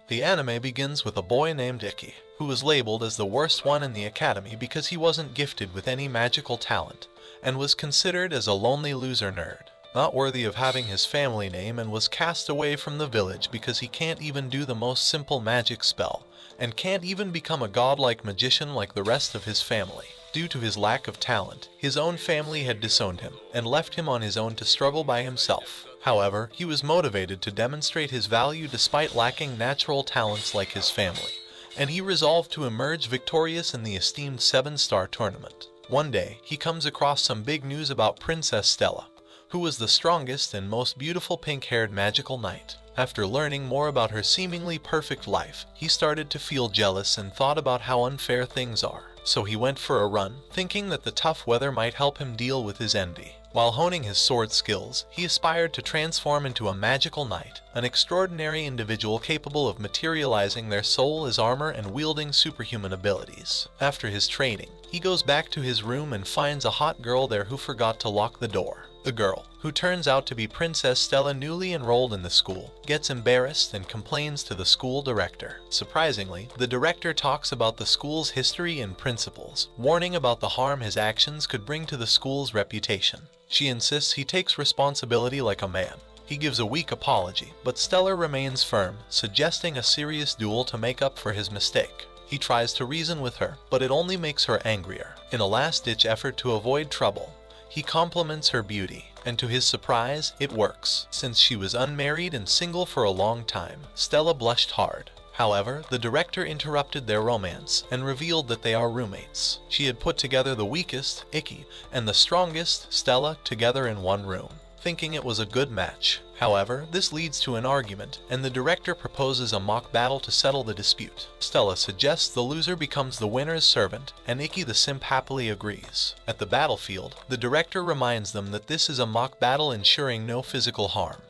The anime begins with a boy named Iki, who was labeled as the worst one in the academy because he wasn't gifted with any magical talent, and was considered as a lonely loser nerd, not worthy of having his family name, and was cast away from the village because he can't even do the most simple magic spell, and can't even become a godlike magician like the rest of his family. Due to his lack of talent, his own family had disowned him, and left him on his own to struggle by himself. However, he was motivated to demonstrate his value despite lacking natural talents like his family, and he resolved to emerge victorious in the esteemed 7-star tournament. One day, he comes across some big news about Princess Stella, who was the strongest and most beautiful pink-haired magical knight. After learning more about her seemingly perfect life, he started to feel jealous and thought about how unfair things are. So he went for a run, thinking that the tough weather might help him deal with his envy. While honing his sword skills, he aspired to transform into a magical knight, an extraordinary individual capable of materializing their soul as armor and wielding superhuman abilities. After his training, he goes back to his room and finds a hot girl there who forgot to lock the door. The girl, who turns out to be Princess Stella, newly enrolled in the school, gets embarrassed and complains to the school director. Surprisingly, the director talks about the school's history and principles, warning about the harm his actions could bring to the school's reputation. She insists he takes responsibility like a man. He gives a weak apology, but Stella remains firm, suggesting a serious duel to make up for his mistake. He tries to reason with her, but it only makes her angrier. In a last-ditch effort to avoid trouble, he compliments her beauty, and to his surprise, it works. Since she was unmarried and single for a long time, Stella blushed hard. However, the director interrupted their romance and revealed that they are roommates. She had put together the weakest, Iki, and the strongest, Stella, together in one room, thinking it was a good match. However, this leads to an argument, and the director proposes a mock battle to settle the dispute. Stella suggests the loser becomes the winner's servant, and Iki the simp happily agrees. At the battlefield, the director reminds them that this is a mock battle ensuring no physical harm,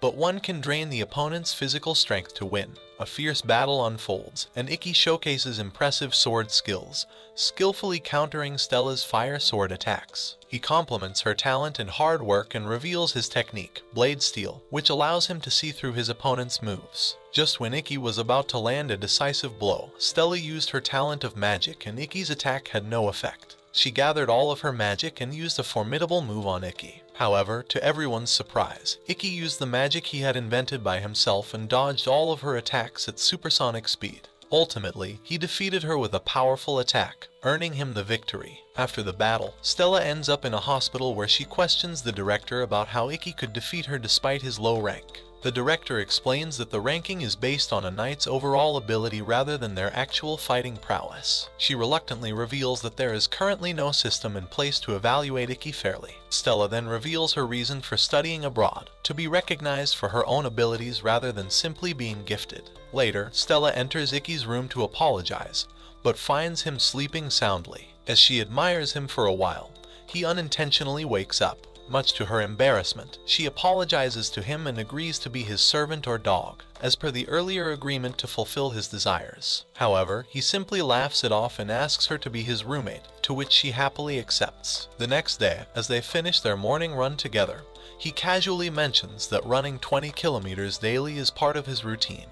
but one can drain the opponent's physical strength to win. A fierce battle unfolds, and Iki showcases impressive sword skills, skillfully countering Stella's fire sword attacks. He compliments her talent and hard work and reveals his technique, Blade Steel, which allows him to see through his opponent's moves. Just when Iki was about to land a decisive blow, Stella used her talent of magic, and Iki's attack had no effect. She gathered all of her magic and used a formidable move on Iki. However, to everyone's surprise, Iki used the magic he had invented by himself and dodged all of her attacks at supersonic speed. Ultimately, he defeated her with a powerful attack, earning him the victory. After the battle, Stella ends up in a hospital where she questions the director about how Iki could defeat her despite his low rank. The director explains that the ranking is based on a knight's overall ability rather than their actual fighting prowess. She reluctantly reveals that there is currently no system in place to evaluate Iki fairly. Stella then reveals her reason for studying abroad, to be recognized for her own abilities rather than simply being gifted. Later, Stella enters Iki's room to apologize, but finds him sleeping soundly. As she admires him for a while, he unintentionally wakes up. Much to her embarrassment, she apologizes to him and agrees to be his servant or dog, as per the earlier agreement to fulfill his desires. However, he simply laughs it off and asks her to be his roommate, to which she happily accepts. The next day, as they finish their morning run together, he casually mentions that running 20 kilometers daily is part of his routine,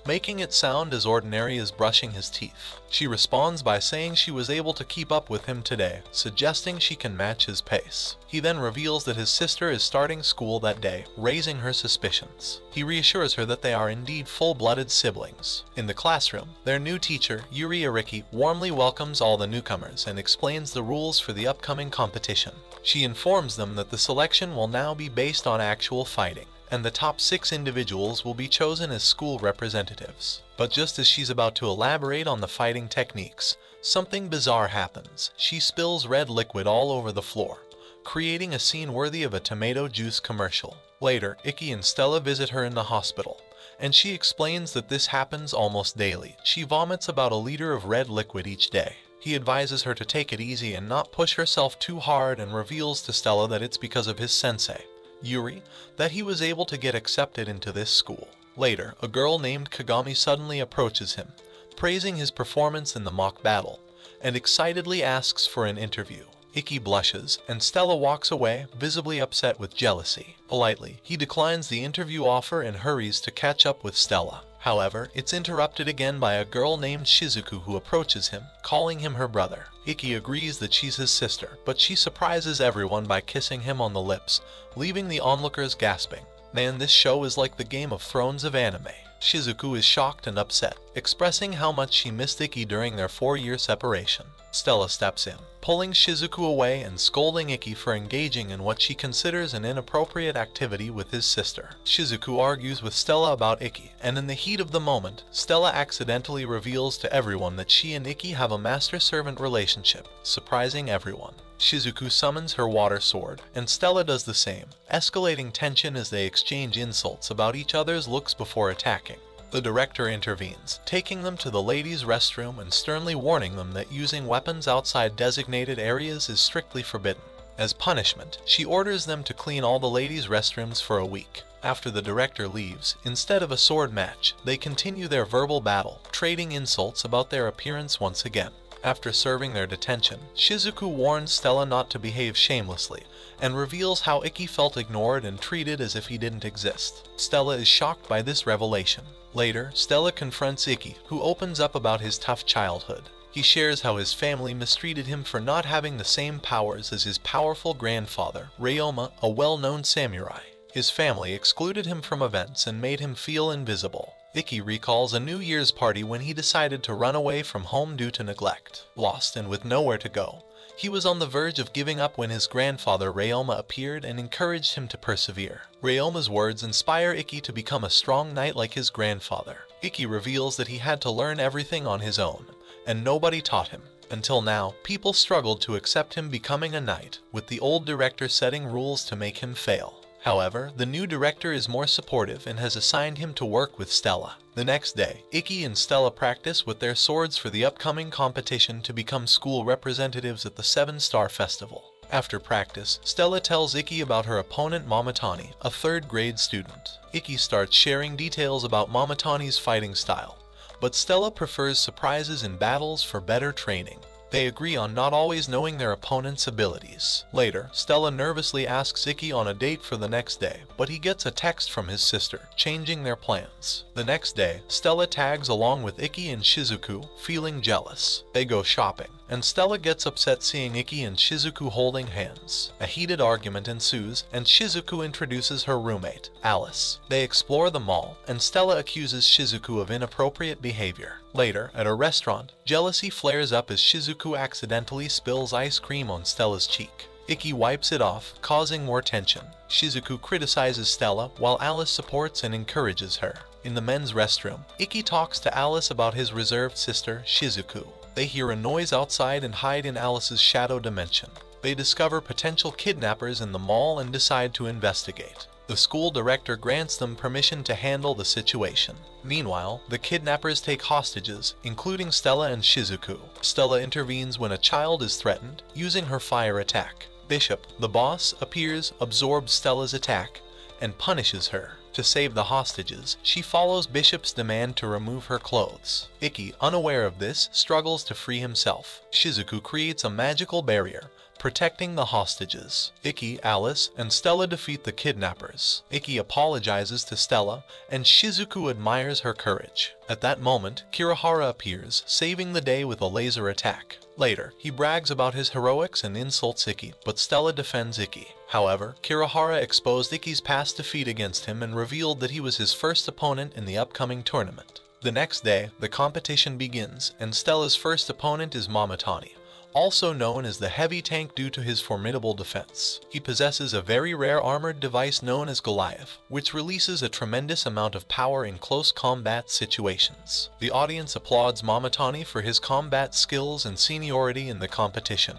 making it sound as ordinary as brushing his teeth. She responds by saying she was able to keep up with him today, suggesting she can match his pace. He then reveals that his sister is starting school that day, raising her suspicions. He reassures her that they are indeed full-blooded siblings. In the classroom, their new teacher, Yuri Ariki, warmly welcomes all the newcomers and explains the rules for the upcoming competition. She informs them that the selection will now be based on actual fighting, and the top 6 individuals will be chosen as school representatives. But just as she's about to elaborate on the fighting techniques, something bizarre happens. She spills red liquid all over the floor, creating a scene worthy of a tomato juice commercial. Later, Iki and Stella visit her in the hospital, and she explains that this happens almost daily. She vomits about a liter of red liquid each day. He advises her to take it easy and not push herself too hard, and reveals to Stella that it's because of his sensei, Yuri, that he was able to get accepted into this school. Later, a girl named Kagami suddenly approaches him, praising his performance in the mock battle, and excitedly asks for an interview. Iki blushes, and Stella walks away, visibly upset with jealousy. Politely, he declines the interview offer and hurries to catch up with Stella. However, it's interrupted again by a girl named Shizuku who approaches him, calling him her brother. Ikki agrees that she's his sister, but she surprises everyone by kissing him on the lips, leaving the onlookers gasping. Man, this show is like the Game of Thrones of anime. Shizuku is shocked and upset, expressing how much she missed Ikki during their 4-year separation. Stella steps in, pulling Shizuku away and scolding Ikki for engaging in what she considers an inappropriate activity with his sister. Shizuku argues with Stella about Ikki, and in the heat of the moment, Stella accidentally reveals to everyone that she and Ikki have a master-servant relationship, surprising everyone. Shizuku summons her water sword, and Stella does the same, escalating tension as they exchange insults about each other's looks before attacking. The director intervenes, taking them to the ladies' restroom and sternly warning them that using weapons outside designated areas is strictly forbidden. As punishment, she orders them to clean all the ladies' restrooms for a week. After the director leaves, instead of a sword match, they continue their verbal battle, trading insults about their appearance once again. After serving their detention, Shizuku warns Stella not to behave shamelessly, and reveals how Ikki felt ignored and treated as if he didn't exist. Stella is shocked by this revelation. Later, Stella confronts Ikki, who opens up about his tough childhood. He shares how his family mistreated him for not having the same powers as his powerful grandfather, Ryoma, a well-known samurai. His family excluded him from events and made him feel invisible. Ikki recalls a New Year's party when he decided to run away from home due to neglect. Lost and with nowhere to go, he was on the verge of giving up when his grandfather Ryoma appeared and encouraged him to persevere. Ryoma's words inspire Ikki to become a strong knight like his grandfather. Ikki reveals that he had to learn everything on his own, and nobody taught him. Until now, people struggled to accept him becoming a knight, with the old director setting rules to make him fail. However, the new director is more supportive and has assigned him to work with Stella. The next day, Ikki and Stella practice with their swords for the upcoming competition to become school representatives at the 7-Star Festival. After practice, Stella tells Ikki about her opponent Momotanni, a 3rd grade student. Ikki starts sharing details about Momotanni's fighting style, but Stella prefers surprises in battles for better training. They agree on not always knowing their opponent's abilities. Later, Stella nervously asks Ikki on a date for the next day, but he gets a text from his sister, changing their plans. The next day, Stella tags along with Ikki and Shizuku, feeling jealous. They go shopping, and Stella gets upset seeing Ikki and Shizuku holding hands. A heated argument ensues, and Shizuku introduces her roommate, Alice. They explore the mall, and Stella accuses Shizuku of inappropriate behavior. Later, at a restaurant, jealousy flares up as Shizuku accidentally spills ice cream on Stella's cheek. Ikki wipes it off, causing more tension. Shizuku criticizes Stella, while Alice supports and encourages her. In the men's restroom, Ikki talks to Alice about his reserved sister, Shizuku. They hear a noise outside and hide in Alice's shadow dimension. They discover potential kidnappers in the mall and decide to investigate. The school director grants them permission to handle the situation. Meanwhile, the kidnappers take hostages, including Stella and Shizuku. Stella intervenes when a child is threatened, using her fire attack. Bishop, the boss, appears, absorbs Stella's attack, and punishes her. To save the hostages, she follows Bishop's demand to remove her clothes. Ikki, unaware of this, struggles to free himself. Shizuku creates a magical barrier, protecting the hostages. Ikki, Alice, and Stella defeat the kidnappers. Ikki apologizes to Stella, and Shizuku admires her courage. At that moment, Kirihara appears, saving the day with a laser attack. Later, he brags about his heroics and insults Ikki, but Stella defends Ikki. However, Kirihara exposed Ikki's past defeat against him and revealed that he was his first opponent in the upcoming tournament. The next day, the competition begins, and Stella's first opponent is Momotanni, also known as the heavy tank due to his formidable defense. He possesses a very rare armored device known as Goliath, which releases a tremendous amount of power in close combat situations. The audience applauds Momotanni for his combat skills and seniority in the competition,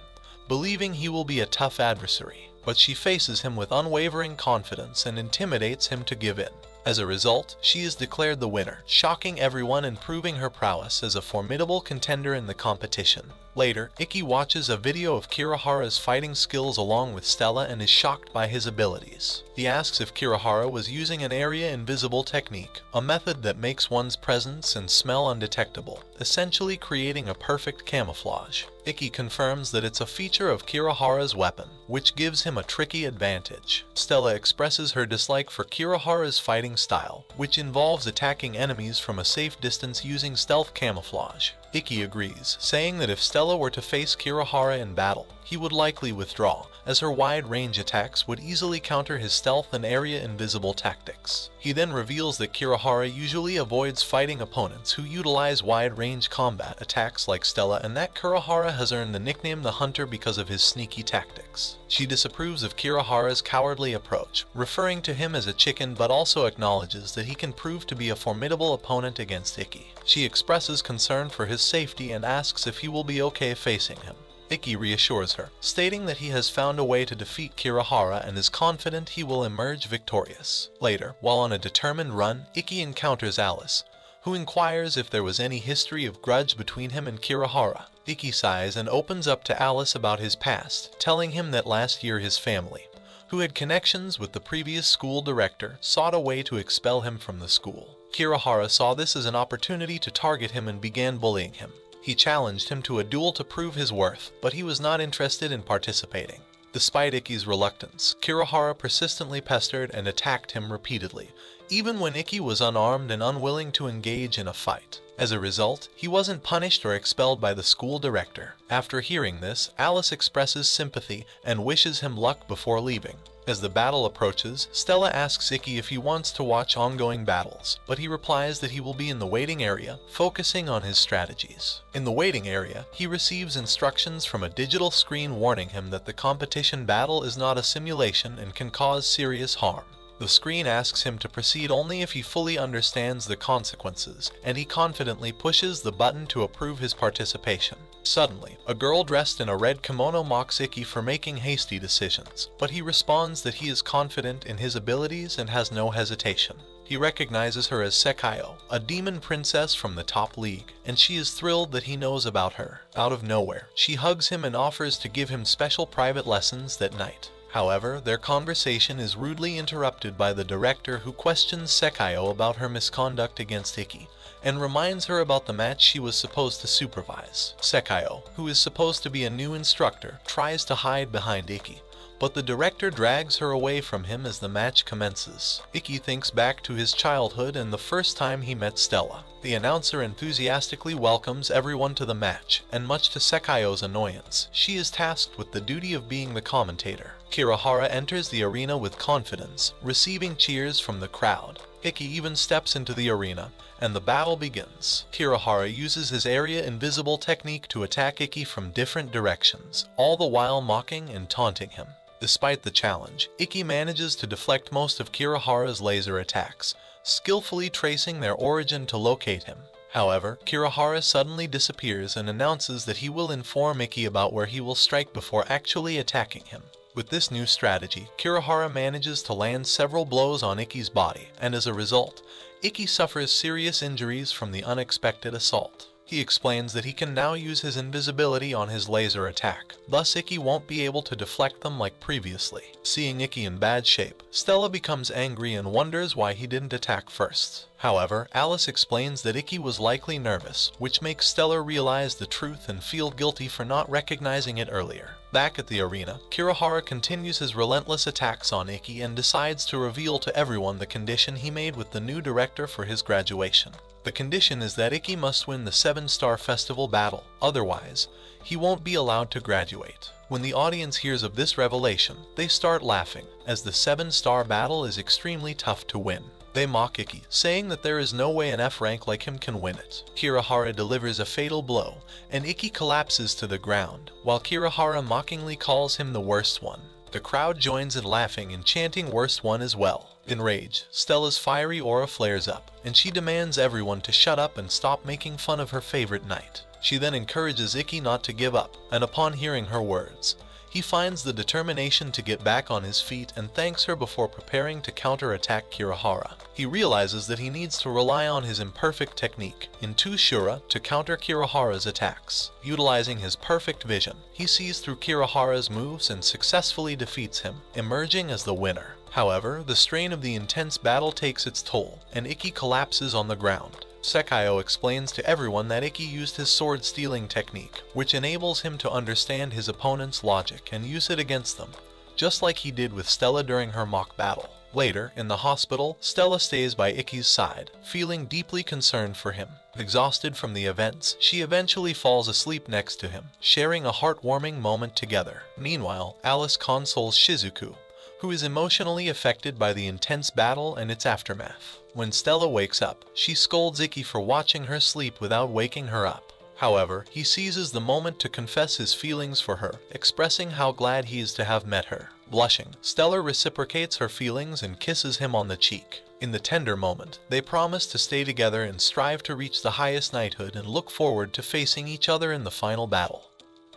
believing he will be a tough adversary, but she faces him with unwavering confidence and intimidates him to give in. As a result, she is declared the winner, shocking everyone and proving her prowess as a formidable contender in the competition. Later, Ikki watches a video of Kirihara's fighting skills along with Stella and is shocked by his abilities. He asks if Kirihara was using an area invisible technique, a method that makes one's presence and smell undetectable, essentially creating a perfect camouflage. Ikki confirms that it's a feature of Kirihara's weapon, which gives him a tricky advantage. Stella expresses her dislike for Kirihara's fighting style, which involves attacking enemies from a safe distance using stealth camouflage. Ikki agrees, saying that if Stella were to face Kirihara in battle, he would likely withdraw, as her wide-range attacks would easily counter his stealth and area invisible tactics. He then reveals that Kirihara usually avoids fighting opponents who utilize wide-range combat attacks like Stella, and that Kirihara has earned the nickname the Hunter because of his sneaky tactics. She disapproves of Kirihara's cowardly approach, referring to him as a chicken, but also acknowledges that he can prove to be a formidable opponent against Ikki. She expresses concern for his safety and asks if he will be okay facing him. Ikki reassures her, stating that he has found a way to defeat Kirihara and is confident he will emerge victorious. Later, while on a determined run, Ikki encounters Alice, who inquires if there was any history of grudge between him and Kirihara. Ikki sighs and opens up to Alice about his past, telling him that last year his family, who had connections with the previous school director, sought a way to expel him from the school. Kirihara saw this as an opportunity to target him and began bullying him. He challenged him to a duel to prove his worth, but he was not interested in participating. Despite Ikki's reluctance, Kirihara persistently pestered and attacked him repeatedly, even when Ikki was unarmed and unwilling to engage in a fight. As a result, he wasn't punished or expelled by the school director. After hearing this, Alice expresses sympathy and wishes him luck before leaving. As the battle approaches, Stella asks Ikki if he wants to watch ongoing battles, but he replies that he will be in the waiting area, focusing on his strategies. In the waiting area, he receives instructions from a digital screen warning him that the competition battle is not a simulation and can cause serious harm. The screen asks him to proceed only if he fully understands the consequences, and he confidently pushes the button to approve his participation. Suddenly, a girl dressed in a red kimono mocks Ikki for making hasty decisions, but he responds that he is confident in his abilities and has no hesitation. He recognizes her as Sekayo, a demon princess from the top league, and she is thrilled that he knows about her. Out of nowhere, she hugs him and offers to give him special private lessons that night. However, their conversation is rudely interrupted by the director, who questions Sekayo about her misconduct against Ikki, and reminds her about the match she was supposed to supervise. Sekayo, who is supposed to be a new instructor, tries to hide behind Ikki, but the director drags her away from him as the match commences. Ikki thinks back to his childhood and the first time he met Stella. The announcer enthusiastically welcomes everyone to the match, and much to Sekayo's annoyance, she is tasked with the duty of being the commentator. Kirihara enters the arena with confidence, receiving cheers from the crowd. Ikki even steps into the arena, and the battle begins. Kirihara uses his area invisible technique to attack Ikki from different directions, all the while mocking and taunting him. Despite the challenge, Ikki manages to deflect most of Kirihara's laser attacks, skillfully tracing their origin to locate him. However, Kirihara suddenly disappears and announces that he will inform Ikki about where he will strike before actually attacking him. With this new strategy, Kirihara manages to land several blows on Ikki's body, and as a result, Ikki suffers serious injuries from the unexpected assault. He explains that he can now use his invisibility on his laser attack, thus Ikki won't be able to deflect them like previously. Seeing Ikki in bad shape, Stella becomes angry and wonders why he didn't attack first. However, Alice explains that Ikki was likely nervous, which makes Stella realize the truth and feel guilty for not recognizing it earlier. Back at the arena, Kirihara continues his relentless attacks on Ikki and decides to reveal to everyone the condition he made with the new director for his graduation. The condition is that Ikki must win the 7-star festival battle, otherwise, he won't be allowed to graduate. When the audience hears of this revelation, they start laughing, as the 7-star battle is extremely tough to win. They mock Ikki, saying that there is no way an F rank like him can win it. Kirihara delivers a fatal blow, and Ikki collapses to the ground, while Kirihara mockingly calls him the worst one. The crowd joins in laughing and chanting worst one as well. Enraged, Stella's fiery aura flares up, and she demands everyone to shut up and stop making fun of her favorite knight. She then encourages Ikki not to give up, and upon hearing her words, he finds the determination to get back on his feet and thanks her before preparing to counterattack Kirihara. He realizes that he needs to rely on his imperfect technique, Intu-Shura, to counter Kirihara's attacks. Utilizing his perfect vision, he sees through Kirihara's moves and successfully defeats him, emerging as the winner. However, the strain of the intense battle takes its toll, and Ikki collapses on the ground. Sekayo explains to everyone that Ikki used his sword-stealing technique, which enables him to understand his opponent's logic and use it against them, just like he did with Stella during her mock battle. Later, in the hospital, Stella stays by Ikki's side, feeling deeply concerned for him. Exhausted from the events, she eventually falls asleep next to him, sharing a heartwarming moment together. Meanwhile, Alice consoles Shizuku, who is emotionally affected by the intense battle and its aftermath. When Stella wakes up, she scolds Ikki for watching her sleep without waking her up. However, he seizes the moment to confess his feelings for her, expressing how glad he is to have met her. Blushing, Stella reciprocates her feelings and kisses him on the cheek. In the tender moment, they promise to stay together and strive to reach the highest knighthood and look forward to facing each other in the final battle.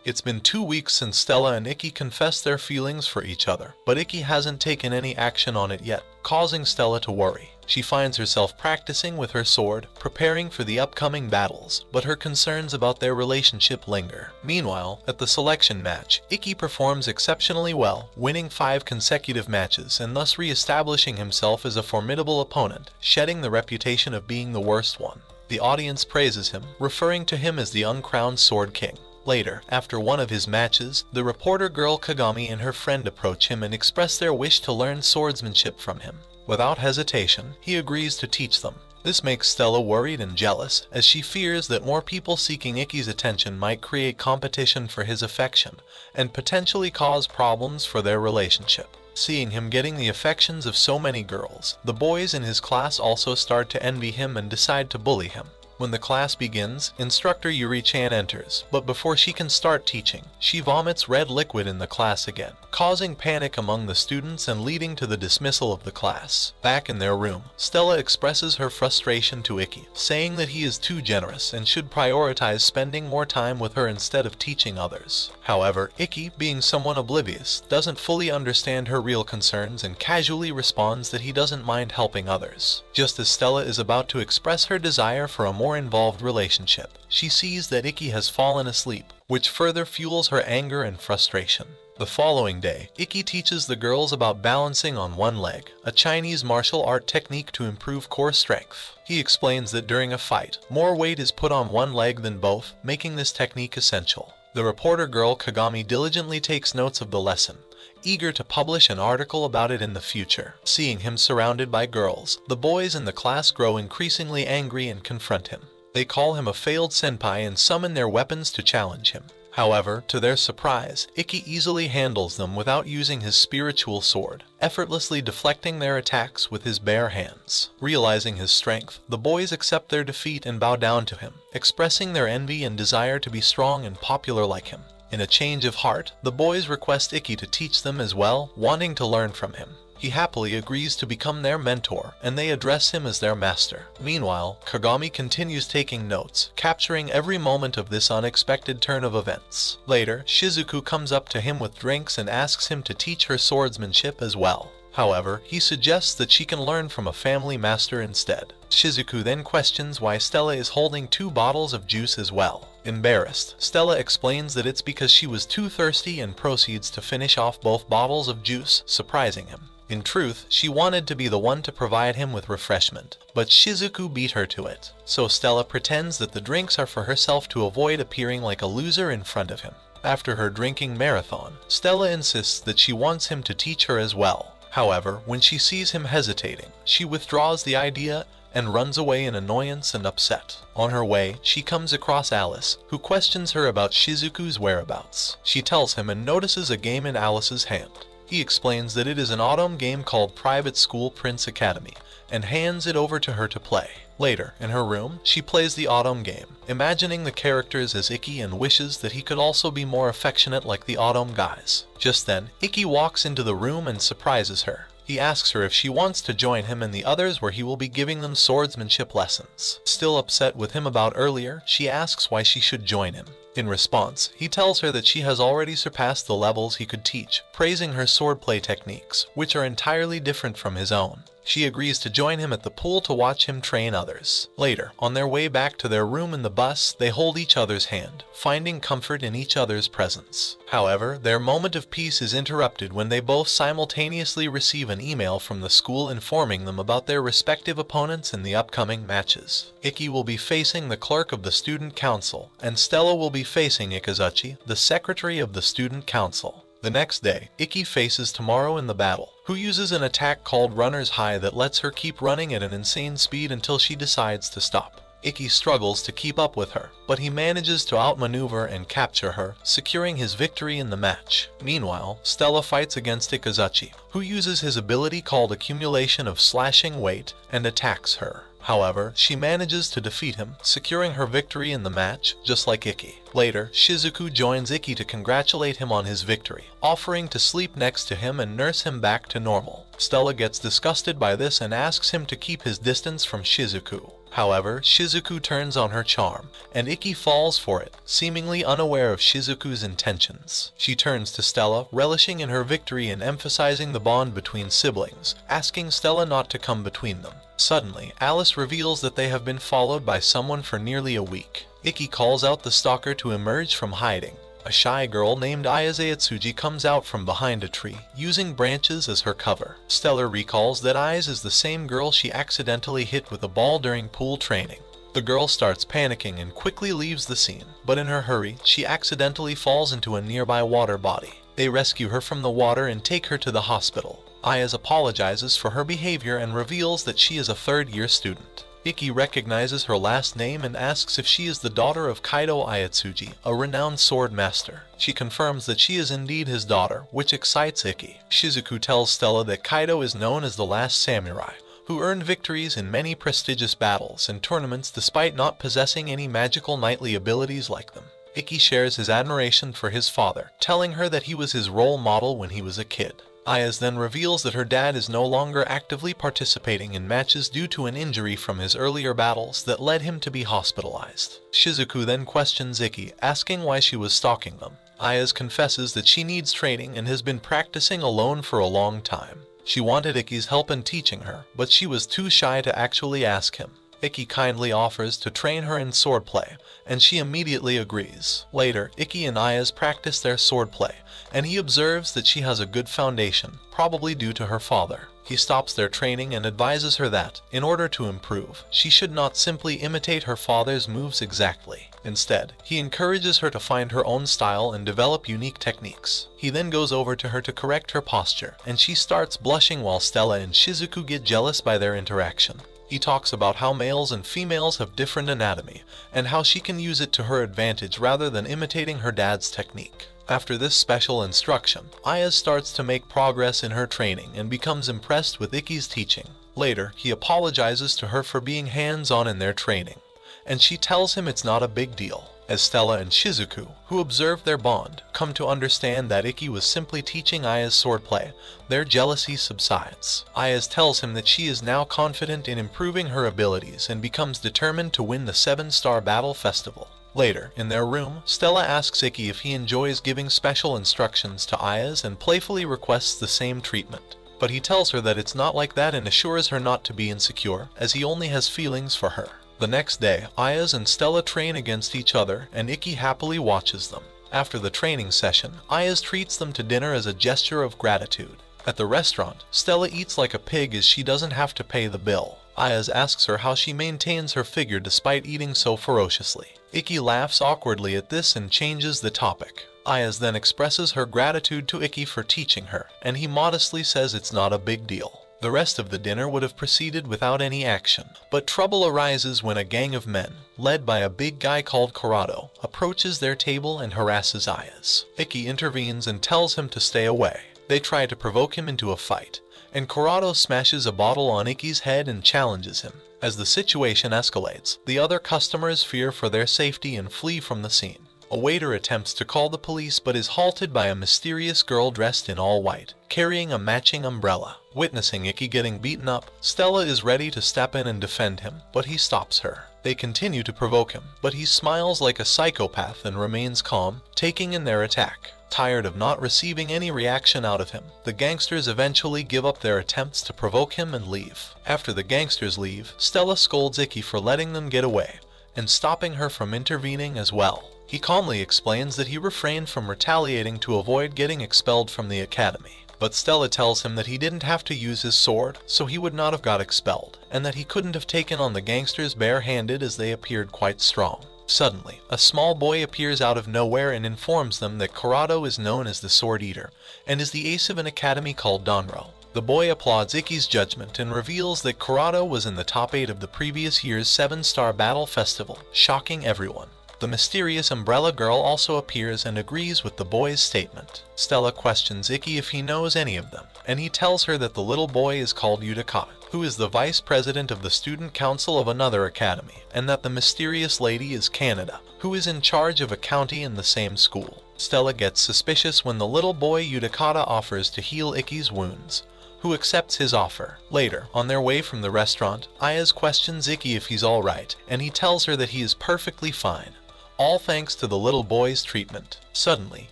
It's been 2 weeks since Stella and Ikki confessed their feelings for each other, but Ikki hasn't taken any action on it yet, causing Stella to worry. She finds herself practicing with her sword, preparing for the upcoming battles, but her concerns about their relationship linger. Meanwhile, at the selection match, Ikki performs exceptionally well, winning 5 consecutive matches and thus re-establishing himself as a formidable opponent, shedding the reputation of being the worst one. The audience praises him, referring to him as the uncrowned Sword King. Later, after one of his matches, the reporter girl Kagami and her friend approach him and express their wish to learn swordsmanship from him. Without hesitation, he agrees to teach them. This makes Stella worried and jealous, as she fears that more people seeking Ikki's attention might create competition for his affection, and potentially cause problems for their relationship. Seeing him getting the affections of so many girls, the boys in his class also start to envy him and decide to bully him. When the class begins, instructor Yuri-chan enters, but before she can start teaching, she vomits red liquid in the class again, causing panic among the students and leading to the dismissal of the class. Back in their room, Stella expresses her frustration to Ikki, saying that he is too generous and should prioritize spending more time with her instead of teaching others. However, Ikki, being someone oblivious, doesn't fully understand her real concerns and casually responds that he doesn't mind helping others. Just as Stella is about to express her desire for a more involved relationship, she sees that Ikki has fallen asleep, which further fuels her anger and frustration. The following day, Ikki teaches the girls about balancing on one leg, a Chinese martial art technique to improve core strength. He explains that during a fight, more weight is put on one leg than both, making this technique essential. The reporter girl Kagami diligently takes notes of the lesson, eager to publish an article about it in the future. Seeing him surrounded by girls, the boys in the class grow increasingly angry and confront him. They call him a failed senpai and summon their weapons to challenge him. However, to their surprise, Ikki easily handles them without using his spiritual sword, effortlessly deflecting their attacks with his bare hands. Realizing his strength, the boys accept their defeat and bow down to him, expressing their envy and desire to be strong and popular like him. In a change of heart, the boys request Ikki to teach them as well, wanting to learn from him. He happily agrees to become their mentor, and they address him as their master. Meanwhile, Kagami continues taking notes, capturing every moment of this unexpected turn of events. Later, Shizuku comes up to him with drinks and asks him to teach her swordsmanship as well. However, he suggests that she can learn from a family master instead. Shizuku then questions why Stella is holding 2 bottles of juice as well. Embarrassed, Stella explains that it's because she was too thirsty and proceeds to finish off both bottles of juice, surprising him. In truth, she wanted to be the one to provide him with refreshment, but Shizuku beat her to it. So Stella pretends that the drinks are for herself to avoid appearing like a loser in front of him. After her drinking marathon, Stella insists that she wants him to teach her as well. However, when she sees him hesitating, she withdraws the idea and runs away in annoyance and upset. On her way, she comes across Alice, who questions her about Shizuku's whereabouts. She tells him and notices a game in Alice's hand. He explains that it is an autumn game called Private School Prince Academy, and hands it over to her to play. Later, in her room, she plays the autumn game, imagining the characters as Ikki and wishes that he could also be more affectionate like the autumn guys. Just then, Ikki walks into the room and surprises her. He asks her if she wants to join him and the others where he will be giving them swordsmanship lessons. Still upset with him about earlier, she asks why she should join him. In response, he tells her that she has already surpassed the levels he could teach, praising her swordplay techniques, which are entirely different from his own. She agrees to join him at the pool to watch him train others. Later, on their way back to their room in the bus, they hold each other's hand, finding comfort in each other's presence. However, their moment of peace is interrupted when they both simultaneously receive an email from the school informing them about their respective opponents in the upcoming matches. Ikki will be facing the clerk of the student council, and Stella will be facing Ikazuchi, the secretary of the student council. The next day, Ikki faces Tomorrow in the battle, who uses an attack called Runner's High that lets her keep running at an insane speed until she decides to stop. Ikki struggles to keep up with her, but he manages to outmaneuver and capture her, securing his victory in the match. Meanwhile, Stella fights against Ikazuchi, who uses his ability called Accumulation of Slashing Weight and attacks her. However, she manages to defeat him, securing her victory in the match, just like Ikki. Later, Shizuku joins Ikki to congratulate him on his victory, offering to sleep next to him and nurse him back to normal. Stella gets disgusted by this and asks him to keep his distance from Shizuku. However, Shizuku turns on her charm, and Ikki falls for it, seemingly unaware of Shizuku's intentions. She turns to Stella, relishing in her victory and emphasizing the bond between siblings, asking Stella not to come between them. Suddenly, Alice reveals that they have been followed by someone for nearly a week. Ikki calls out the stalker to emerge from hiding. A shy girl named Ayase Atsuji comes out from behind a tree, using branches as her cover. Stella recalls that Ayase is the same girl she accidentally hit with a ball during pool training. The girl starts panicking and quickly leaves the scene, but in her hurry, she accidentally falls into a nearby water body. They rescue her from the water and take her to the hospital. Ayase apologizes for her behavior and reveals that she is a third-year student. Ikki recognizes her last name and asks if she is the daughter of Kaido Ayatsuji, a renowned sword master. She confirms that she is indeed his daughter, which excites Ikki. Shizuku tells Stella that Kaido is known as the last samurai, who earned victories in many prestigious battles and tournaments despite not possessing any magical knightly abilities like them. Ikki shares his admiration for his father, telling her that he was his role model when he was a kid. Ayase then reveals that her dad is no longer actively participating in matches due to an injury from his earlier battles that led him to be hospitalized. Shizuku then questions Ikki, asking why she was stalking them. Ayase confesses that she needs training and has been practicing alone for a long time. She wanted Ikki's help in teaching her, but she was too shy to actually ask him. Ikki kindly offers to train her in swordplay, and she immediately agrees. Later, Ikki and Ayase practice their swordplay, and he observes that she has a good foundation, probably due to her father. He stops their training and advises her that, in order to improve, she should not simply imitate her father's moves exactly. Instead, he encourages her to find her own style and develop unique techniques. He then goes over to her to correct her posture, and she starts blushing while Stella and Shizuku get jealous by their interaction. He talks about how males and females have different anatomy, and how she can use it to her advantage rather than imitating her dad's technique. After this special instruction, Ayase starts to make progress in her training and becomes impressed with Ikki's teaching. Later, he apologizes to her for being hands-on in their training, and she tells him it's not a big deal. As Stella and Shizuku, who observe their bond, come to understand that Ikki was simply teaching Ayase swordplay, their jealousy subsides. Ayase tells him that she is now confident in improving her abilities and becomes determined to win the 7-Star Battle Festival. Later, in their room, Stella asks Ikki if he enjoys giving special instructions to Ayase and playfully requests the same treatment. But he tells her that it's not like that and assures her not to be insecure, as he only has feelings for her. The next day, Ayase and Stella train against each other, and Ikki happily watches them. After the training session, Ayase treats them to dinner as a gesture of gratitude. At the restaurant, Stella eats like a pig as she doesn't have to pay the bill. Ayase asks her how she maintains her figure despite eating so ferociously. Ikki laughs awkwardly at this and changes the topic. Ayase then expresses her gratitude to Ikki for teaching her, and he modestly says it's not a big deal. The rest of the dinner would have proceeded without any action, but trouble arises when a gang of men, led by a big guy called Corrado, approaches their table and harasses Ayase. Ikki intervenes and tells him to stay away. They try to provoke him into a fight, and Corrado smashes a bottle on Ikki's head and challenges him. As the situation escalates, the other customers fear for their safety and flee from the scene. A waiter attempts to call the police but is halted by a mysterious girl dressed in all white, carrying a matching umbrella. Witnessing Ikki getting beaten up, Stella is ready to step in and defend him, but he stops her. They continue to provoke him, but he smiles like a psychopath and remains calm, taking in their attack. Tired of not receiving any reaction out of him, the gangsters eventually give up their attempts to provoke him and leave. After the gangsters leave, Stella scolds Icky for letting them get away, and stopping her from intervening as well. He calmly explains that he refrained from retaliating to avoid getting expelled from the academy. But Stella tells him that he didn't have to use his sword, so he would not have got expelled, and that he couldn't have taken on the gangsters bare-handed as they appeared quite strong. Suddenly, a small boy appears out of nowhere and informs them that Corrado is known as the Sword Eater, and is the ace of an academy called Donro. The boy applauds Icky's judgment and reveals that Corrado was in the top 8 of the previous year's 7-star battle festival, shocking everyone. The mysterious Umbrella Girl also appears and agrees with the boy's statement. Stella questions Icky if he knows any of them, and he tells her that the little boy is called Utakata, who is the vice president of the student council of another academy, and that the mysterious lady is Canada, who is in charge of a county in the same school. Stella gets suspicious when the little boy Utakata offers to heal Icky's wounds, who accepts his offer. Later, on their way from the restaurant, Ayaz questions Icky if he's alright, and he tells her that he is perfectly fine, all thanks to the little boy's treatment. Suddenly,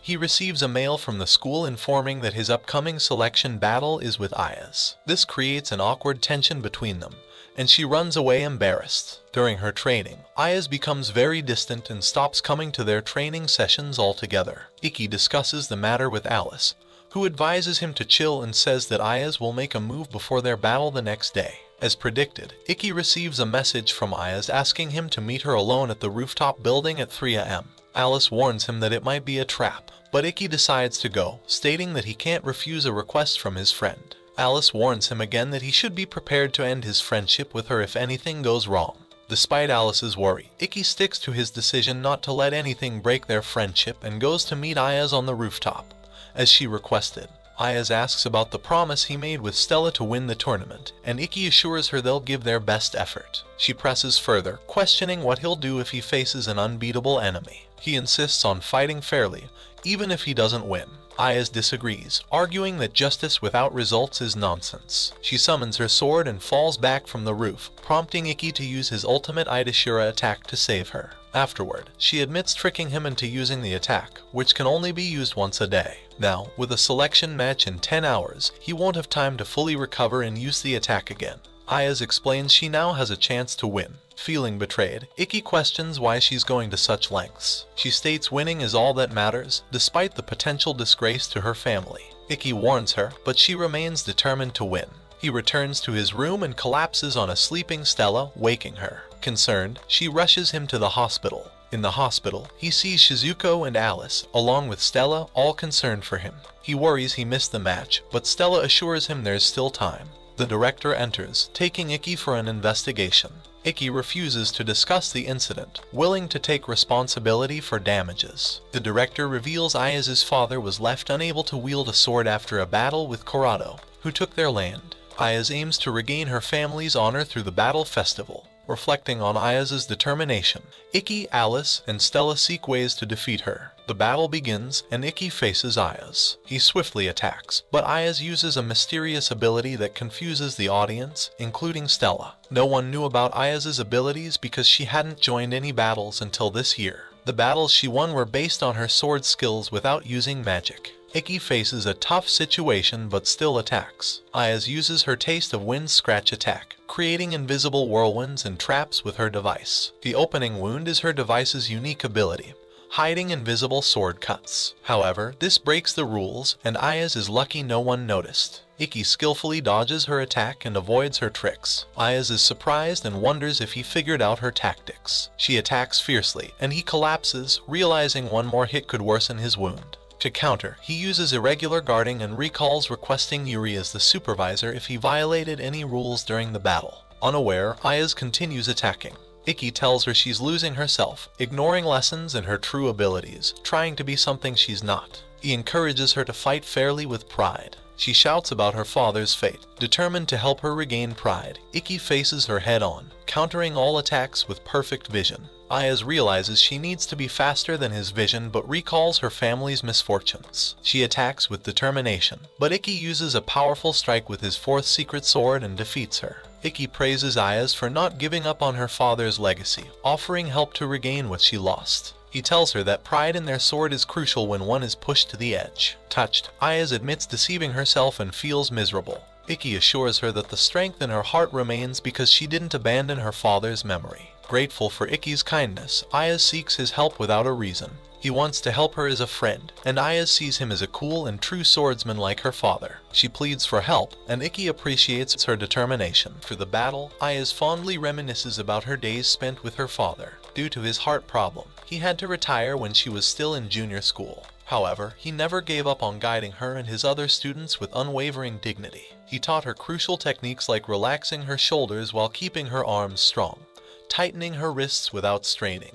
he receives a mail from the school informing that his upcoming selection battle is with Ayaz. This creates an awkward tension between them, and she runs away embarrassed. During her training, Ayaz becomes very distant and stops coming to their training sessions altogether. Icky discusses the matter with Alice, who advises him to chill and says that Ayaz will make a move before their battle the next day. As predicted, Icky receives a message from Ayaz asking him to meet her alone at the rooftop building at 3 a.m. Alice warns him that it might be a trap, but Icky decides to go, stating that he can't refuse a request from his friend. Alice warns him again that he should be prepared to end his friendship with her if anything goes wrong. Despite Alice's worry, Icky sticks to his decision not to let anything break their friendship and goes to meet Ayaz on the rooftop, as she requested. Ayaz asks about the promise he made with Stella to win the tournament, and Icky assures her they'll give their best effort. She presses further, questioning what he'll do if he faces an unbeatable enemy. He insists on fighting fairly, even if he doesn't win. Ayaz disagrees, arguing that justice without results is nonsense. She summons her sword and falls back from the roof, prompting Icky to use his ultimate Idashira attack to save her. Afterward, she admits tricking him into using the attack, which can only be used once a day. Now, with a selection match in 10 hours, he won't have time to fully recover and use the attack again. Ayaz explains she now has a chance to win. Feeling betrayed, Icky questions why she's going to such lengths. She states winning is all that matters, despite the potential disgrace to her family. Icky warns her, but she remains determined to win. He returns to his room and collapses on a sleeping Stella, waking her. Concerned, she rushes him to the hospital. In the hospital, he sees Shizuko and Alice, along with Stella, all concerned for him. He worries he missed the match, but Stella assures him there's still time. The director enters, taking Icky for an investigation. Icky refuses to discuss the incident, willing to take responsibility for damages. The director reveals Ayaz's father was left unable to wield a sword after a battle with Corrado, who took their land. Ayaz aims to regain her family's honor through the battle festival. Reflecting on Ayaz's determination, Icky, Alice, and Stella seek ways to defeat her. The battle begins, and Icky faces Ayaz. He swiftly attacks, but Ayaz uses a mysterious ability that confuses the audience, including Stella. No one knew about Ayaz's abilities because she hadn't joined any battles until this year. The battles she won were based on her sword skills without using magic. Icky faces a tough situation but still attacks. Ayaz uses her Taste of Wind scratch attack, creating invisible whirlwinds and traps with her device. The opening wound is her device's unique ability, hiding invisible sword cuts. However, this breaks the rules, and Ayaz is lucky no one noticed. Icky skillfully dodges her attack and avoids her tricks. Ayaz is surprised and wonders if he figured out her tactics. She attacks fiercely, and he collapses, realizing one more hit could worsen his wound. To counter, he uses irregular guarding and recalls requesting Yuri as the supervisor if he violated any rules during the battle. Unaware, Ayaz continues attacking. Icky tells her she's losing herself, ignoring lessons and her true abilities, trying to be something she's not. He encourages her to fight fairly with pride. She shouts about her father's fate. Determined to help her regain pride, Icky faces her head-on, countering all attacks with perfect vision. Ayaz realizes she needs to be faster than his vision but recalls her family's misfortunes. She attacks with determination, but Icky uses a powerful strike with his fourth secret sword and defeats her. Ikki praises Ayaz for not giving up on her father's legacy, offering help to regain what she lost. He tells her that pride in their sword is crucial when one is pushed to the edge. Touched, Ayaz admits deceiving herself and feels miserable. Ikki assures her that the strength in her heart remains because she didn't abandon her father's memory. Grateful for Ikki's kindness, Ayaz seeks his help without a reason. He wants to help her as a friend, and Ayaz sees him as a cool and true swordsman like her father. She pleads for help, and Ikki appreciates her determination. After the battle, Ayaz fondly reminisces about her days spent with her father. Due to his heart problem, he had to retire when she was still in junior school. However, he never gave up on guiding her and his other students with unwavering dignity. He taught her crucial techniques like relaxing her shoulders while keeping her arms strong, tightening her wrists without straining,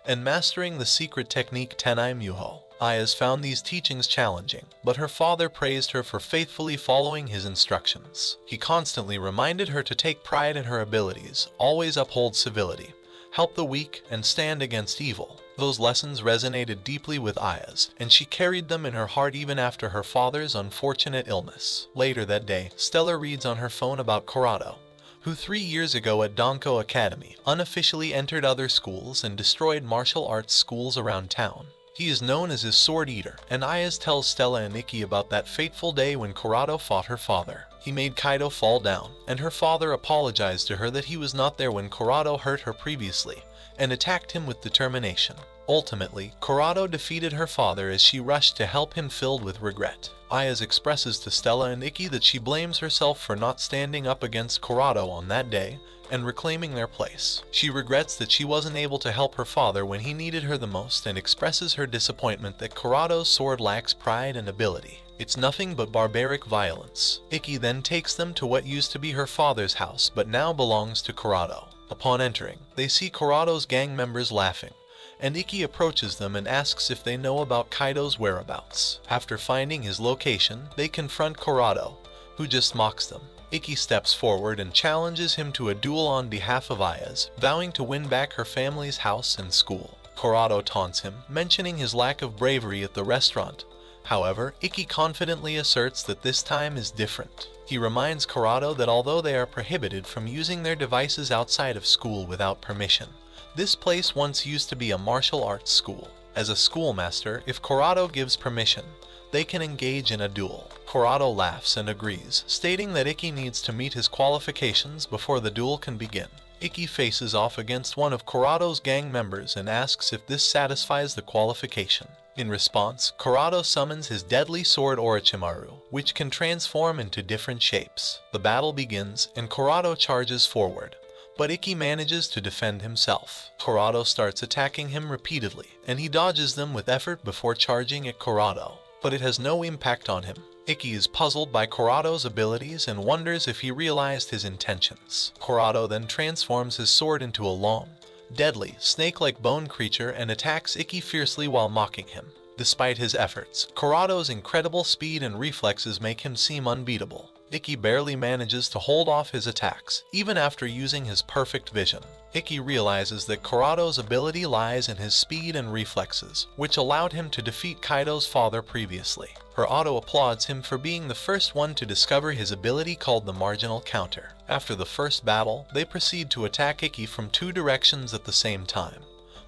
and mastering the secret technique Tenai Muho. Ayaz found these teachings challenging, but her father praised her for faithfully following his instructions. He constantly reminded her to take pride in her abilities, always uphold civility, help the weak, and stand against evil. Those lessons resonated deeply with Ayaz, and she carried them in her heart even after her father's unfortunate illness. Later that day, Stella reads on her phone about Corrado, who 3 years ago at Danko Academy unofficially entered other schools and destroyed martial arts schools around town. He is known as his Sword Eater, and Ayaz tells Stella and Ikki about that fateful day when Corrado fought her father. He made Kaido fall down, and her father apologized to her that he was not there when Corrado hurt her previously, and attacked him with determination. Ultimately, Corrado defeated her father as she rushed to help him, filled with regret. Ayaz expresses to Stella and Ikki that she blames herself for not standing up against Corrado on that day and reclaiming their place. She regrets that she wasn't able to help her father when he needed her the most, and expresses her disappointment that Corrado's sword lacks pride and ability. It's nothing but barbaric violence. Ikki then takes them to what used to be her father's house but now belongs to Corrado. Upon entering, they see Corrado's gang members laughing, and Ikki approaches them and asks if they know about Kaido's whereabouts. After finding his location, they confront Corrado, who just mocks them. Ikki steps forward and challenges him to a duel on behalf of Ayaz, vowing to win back her family's house and school. Corrado taunts him, mentioning his lack of bravery at the restaurant. However, Ikki confidently asserts that this time is different. He reminds Corrado that although they are prohibited from using their devices outside of school without permission, this place once used to be a martial arts school. As a schoolmaster, if Corrado gives permission, they can engage in a duel. Corrado laughs and agrees, stating that Ikki needs to meet his qualifications before the duel can begin. Ikki faces off against one of Corrado's gang members and asks if this satisfies the qualification. In response, Corrado summons his deadly sword Orochimaru, which can transform into different shapes. The battle begins, and Corrado charges forward, but Ikki manages to defend himself. Corrado starts attacking him repeatedly, and he dodges them with effort before charging at Corrado, but it has no impact on him. Ikki is puzzled by Corrado's abilities and wonders if he realized his intentions. Corrado then transforms his sword into a long, deadly, snake-like bone creature and attacks Ikki fiercely while mocking him. Despite his efforts, Corrado's incredible speed and reflexes make him seem unbeatable. Ikki barely manages to hold off his attacks, even after using his perfect vision. Ikki realizes that Corrado's ability lies in his speed and reflexes, which allowed him to defeat Kaido's father previously. Corrado applauds him for being the first one to discover his ability called the marginal counter. After the first battle, they proceed to attack Ikki from 2 directions at the same time,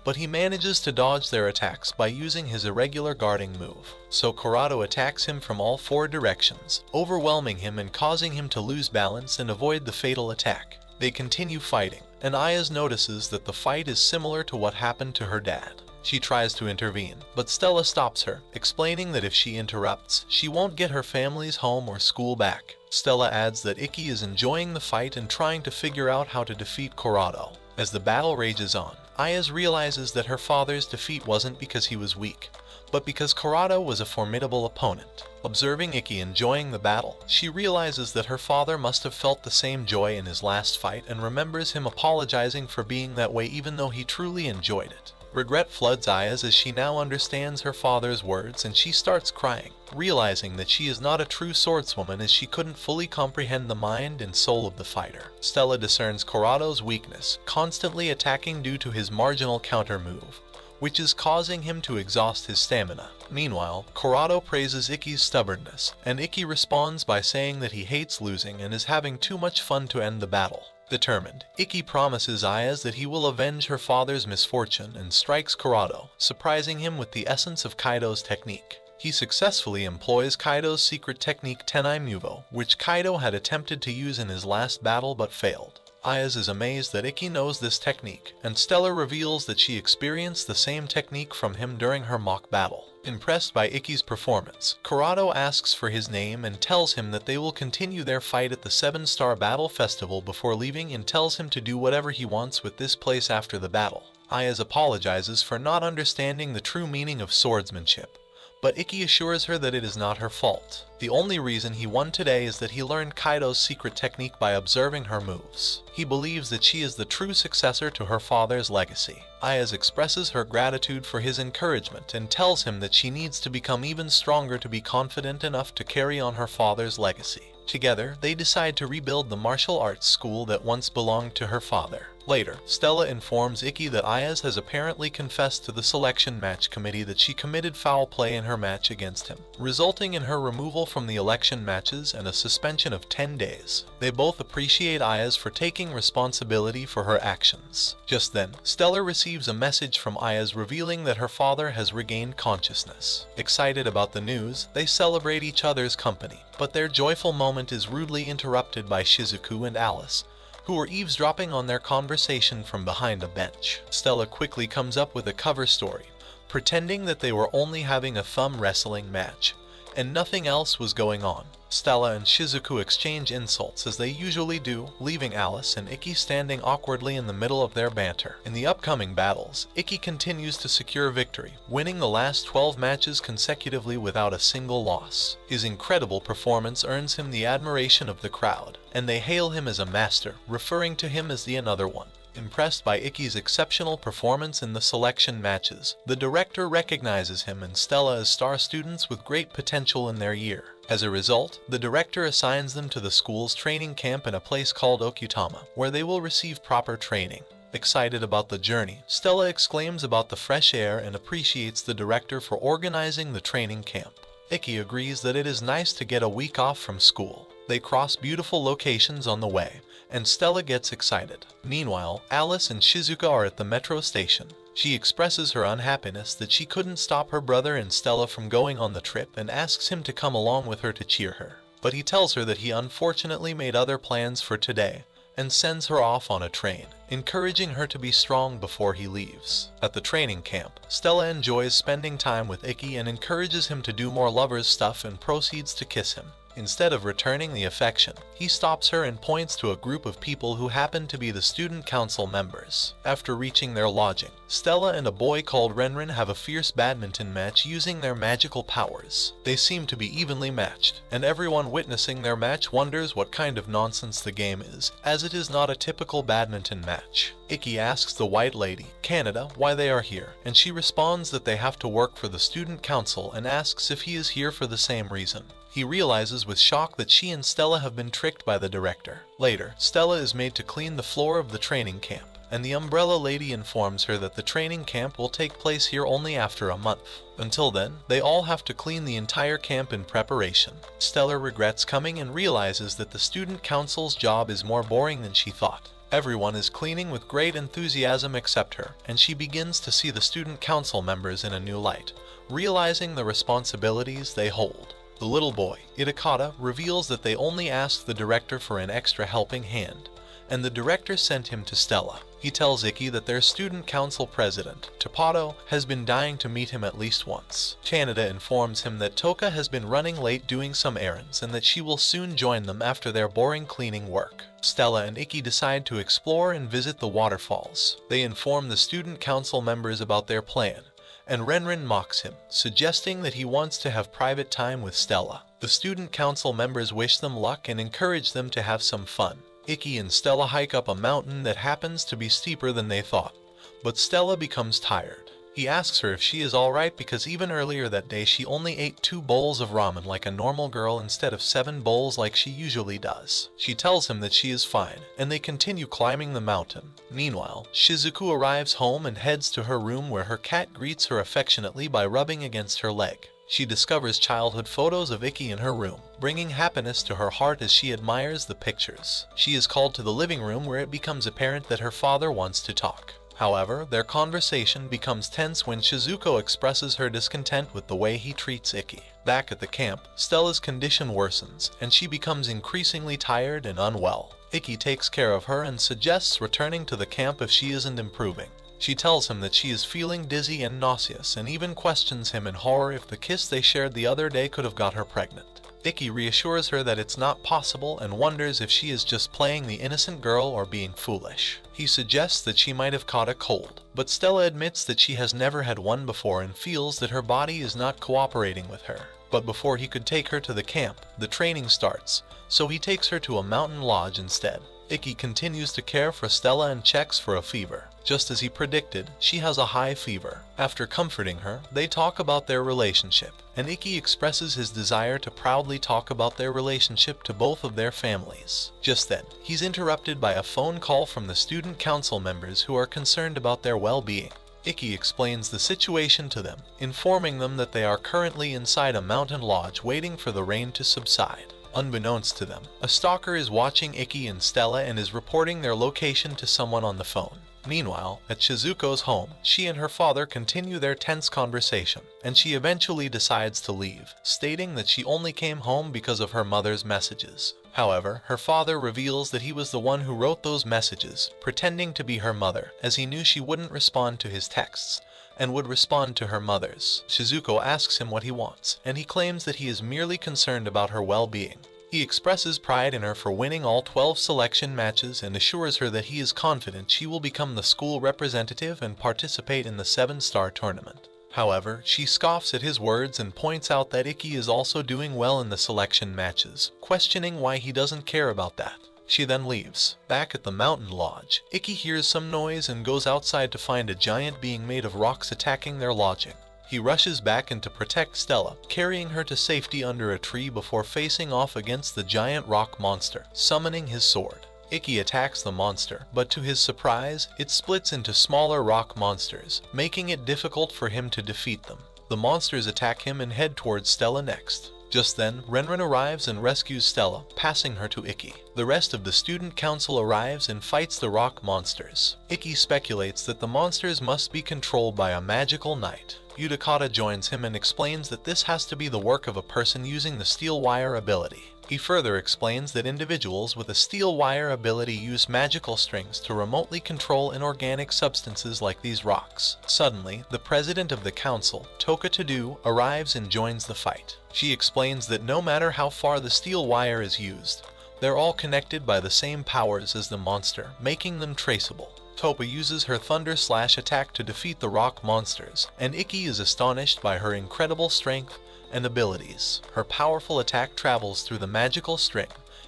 but he manages to dodge their attacks by using his irregular guarding move. So Corrado attacks him from all 4 directions, overwhelming him and causing him to lose balance and avoid the fatal attack. They continue fighting, and Ayaz notices that the fight is similar to what happened to her dad. She tries to intervene, but Stella stops her, explaining that if she interrupts, she won't get her family's home or school back. Stella adds that Ikki is enjoying the fight and trying to figure out how to defeat Corrado. As the battle rages on, Ayaz realizes that her father's defeat wasn't because he was weak, but because Corrado was a formidable opponent. Observing Ikki enjoying the battle, she realizes that her father must have felt the same joy in his last fight and remembers him apologizing for being that way even though he truly enjoyed it. Regret floods Ayaz as she now understands her father's words, and she starts crying, realizing that she is not a true swordswoman as she couldn't fully comprehend the mind and soul of the fighter. Stella discerns Corrado's weakness, constantly attacking due to his marginal counter move, which is causing him to exhaust his stamina. Meanwhile, Corrado praises Ikki's stubbornness, and Ikki responds by saying that he hates losing and is having too much fun to end the battle. Determined, Ikki promises Ayaz that he will avenge her father's misfortune and strikes Corrado, surprising him with the essence of Kaido's technique. He successfully employs Kaido's secret technique Tenai Muvo, which Kaido had attempted to use in his last battle but failed. Ayaz is amazed that Ikki knows this technique, and Stella reveals that she experienced the same technique from him during her mock battle. Impressed by Ikki's performance, Corrado asks for his name and tells him that they will continue their fight at the 7-Star Battle Festival before leaving, and tells him to do whatever he wants with this place after the battle. Ayaz apologizes for not understanding the true meaning of swordsmanship, but Ikki assures her that it is not her fault. The only reason he won today is that he learned Kaido's secret technique by observing her moves. He believes that she is the true successor to her father's legacy. Ayaz expresses her gratitude for his encouragement and tells him that she needs to become even stronger to be confident enough to carry on her father's legacy. Together, they decide to rebuild the martial arts school that once belonged to her father. Later, Stella informs Ikki that Ayaz has apparently confessed to the selection match committee that she committed foul play in her match against him, resulting in her removal from the election matches and a suspension of 10 days. They both appreciate Ayaz for taking responsibility for her actions. Just then, Stella receives a message from Ayaz revealing that her father has regained consciousness. Excited about the news, they celebrate each other's company, but their joyful moment is rudely interrupted by Shizuku and Alice, who were eavesdropping on their conversation from behind a bench. Stella quickly comes up with a cover story, pretending that they were only having a thumb wrestling match, and nothing else was going on. Stella and Shizuku exchange insults as they usually do, leaving Alice and Ikki standing awkwardly in the middle of their banter. In the upcoming battles, Ikki continues to secure victory, winning the last 12 matches consecutively without a single loss. His incredible performance earns him the admiration of the crowd, and they hail him as a master, referring to him as the Another One. Impressed by Ikki's exceptional performance in the selection matches, the director recognizes him and Stella as star students with great potential in their year. As a result, the director assigns them to the school's training camp in a place called Okutama, where they will receive proper training. Excited about the journey, Stella exclaims about the fresh air and appreciates the director for organizing the training camp. Ikki agrees that it is nice to get a week off from school. They cross beautiful locations on the way, and Stella gets excited. Meanwhile, Alice and Shizuka are at the metro station. She expresses her unhappiness that she couldn't stop her brother and Stella from going on the trip and asks him to come along with her to cheer her. But he tells her that he unfortunately made other plans for today and sends her off on a train, encouraging her to be strong before he leaves. At the training camp, Stella enjoys spending time with Ikki and encourages him to do more lovers stuff and proceeds to kiss him. Instead of returning the affection, he stops her and points to a group of people who happen to be the student council members. After reaching their lodging, Stella and a boy called Renren have a fierce badminton match using their magical powers. They seem to be evenly matched, and everyone witnessing their match wonders what kind of nonsense the game is, as it is not a typical badminton match. Ikki asks the White Lady, Canada, why they are here, and she responds that they have to work for the student council and asks if he is here for the same reason. He realizes with shock that she and Stella have been tricked by the director. Later, Stella is made to clean the floor of the training camp, and the Umbrella Lady informs her that the training camp will take place here only after a month. Until then, they all have to clean the entire camp in preparation. Stella regrets coming and realizes that the student council's job is more boring than she thought. Everyone is cleaning with great enthusiasm except her, and she begins to see the student council members in a new light, realizing the responsibilities they hold. The little boy, Itakata, reveals that they only asked the director for an extra helping hand, and the director sent him to Stella. He tells Ikki that their student council president, Topado, has been dying to meet him at least once. Canada informs him that Toka has been running late doing some errands and that she will soon join them after their boring cleaning work. Stella and Ikki decide to explore and visit the waterfalls. They inform the student council members about their plan, and Renren mocks him, suggesting that he wants to have private time with Stella. The student council members wish them luck and encourage them to have some fun. Ikki and Stella hike up a mountain that happens to be steeper than they thought, but Stella becomes tired. He asks her if she is alright because even earlier that day she only ate 2 bowls of ramen like a normal girl instead of 7 bowls like she usually does. She tells him that she is fine, and they continue climbing the mountain. Meanwhile, Shizuku arrives home and heads to her room where her cat greets her affectionately by rubbing against her leg. She discovers childhood photos of Ikki in her room, bringing happiness to her heart as she admires the pictures. She is called to the living room where it becomes apparent that her father wants to talk. However, their conversation becomes tense when Shizuko expresses her discontent with the way he treats Ikki. Back at the camp, Stella's condition worsens, and she becomes increasingly tired and unwell. Ikki takes care of her and suggests returning to the camp if she isn't improving. She tells him that she is feeling dizzy and nauseous and even questions him in horror if the kiss they shared the other day could have got her pregnant. Ikki reassures her that it's not possible and wonders if she is just playing the innocent girl or being foolish. He suggests that she might have caught a cold, but Stella admits that she has never had one before and feels that her body is not cooperating with her. But before he could take her to the camp, the training starts, so he takes her to a mountain lodge instead. Ikki continues to care for Stella and checks for a fever. Just as he predicted, she has a high fever. After comforting her, they talk about their relationship, and Ikki expresses his desire to proudly talk about their relationship to both of their families. Just then, he's interrupted by a phone call from the student council members who are concerned about their well-being. Ikki explains the situation to them, informing them that they are currently inside a mountain lodge waiting for the rain to subside. Unbeknownst to them, a stalker is watching Ikki and Stella and is reporting their location to someone on the phone. Meanwhile, at Shizuko's home, she and her father continue their tense conversation, and she eventually decides to leave, stating that she only came home because of her mother's messages. However, her father reveals that he was the one who wrote those messages, pretending to be her mother, as he knew she wouldn't respond to his texts, and would respond to her mother's. Shizuko asks him what he wants, and he claims that he is merely concerned about her well-being. He expresses pride in her for winning all 12 selection matches and assures her that he is confident she will become the school representative and participate in the 7-star tournament. However, she scoffs at his words and points out that Ikki is also doing well in the selection matches, questioning why he doesn't care about that. She then leaves. Back at the mountain lodge, Ikki hears some noise and goes outside to find a giant being made of rocks attacking their lodging. He rushes back in to protect Stella, carrying her to safety under a tree before facing off against the giant rock monster, summoning his sword. Ikki attacks the monster, but to his surprise, it splits into smaller rock monsters, making it difficult for him to defeat them. The monsters attack him and head towards Stella next. Just then, Renren arrives and rescues Stella, passing her to Ikki. The rest of the student council arrives and fights the rock monsters. Ikki speculates that the monsters must be controlled by a magical knight. Utakata joins him and explains that this has to be the work of a person using the steel wire ability. He further explains that individuals with a steel wire ability use magical strings to remotely control inorganic substances like these rocks. Suddenly, the president of the council, Toka Tadu, arrives and joins the fight. She explains that no matter how far the steel wire is used, they're all connected by the same powers as the monster, making them traceable. Topa uses her Thunder Slash attack to defeat the rock monsters, and Ikki is astonished by her incredible strength and abilities. Her powerful attack travels through the magical string,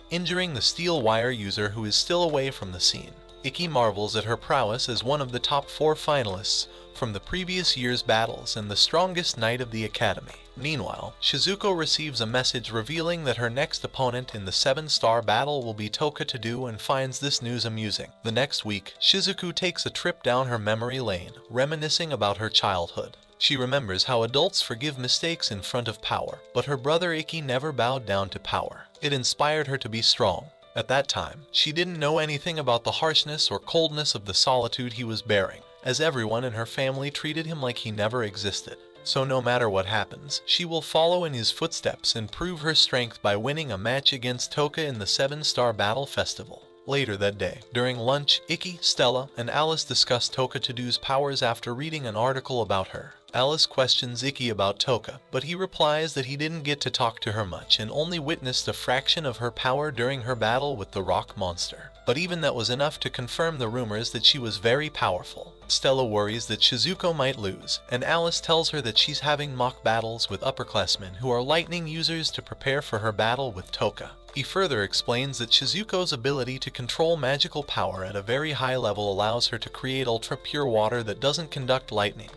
injuring the steel wire user who is still away from the scene. Ikki marvels at her prowess as one of the top 4 finalists from the previous year's battles and the strongest knight of the academy. Meanwhile, Shizuko receives a message revealing that her next opponent in the 7-star battle will be Toka Tadu and finds this news amusing. The next week, Shizuku takes a trip down her memory lane, reminiscing about her childhood. She remembers how adults forgive mistakes in front of power, but her brother Ikki never bowed down to power. It inspired her to be strong. At that time, she didn't know anything about the harshness or coldness of the solitude he was bearing, as everyone in her family treated him like he never existed. So no matter what happens, she will follow in his footsteps and prove her strength by winning a match against Toka in the 7-star battle festival. Later that day, during lunch, Ikki, Stella, and Alice discuss Toka Tadu's powers after reading an article about her. Alice questions Ikki about Toka, but he replies that he didn't get to talk to her much and only witnessed a fraction of her power during her battle with the rock monster. But even that was enough to confirm the rumors that she was very powerful. Stella worries that Shizuko might lose, and Alice tells her that she's having mock battles with upperclassmen who are lightning users to prepare for her battle with Toka. He further explains that Shizuko's ability to control magical power at a very high level allows her to create ultra-pure water that doesn't conduct lightning,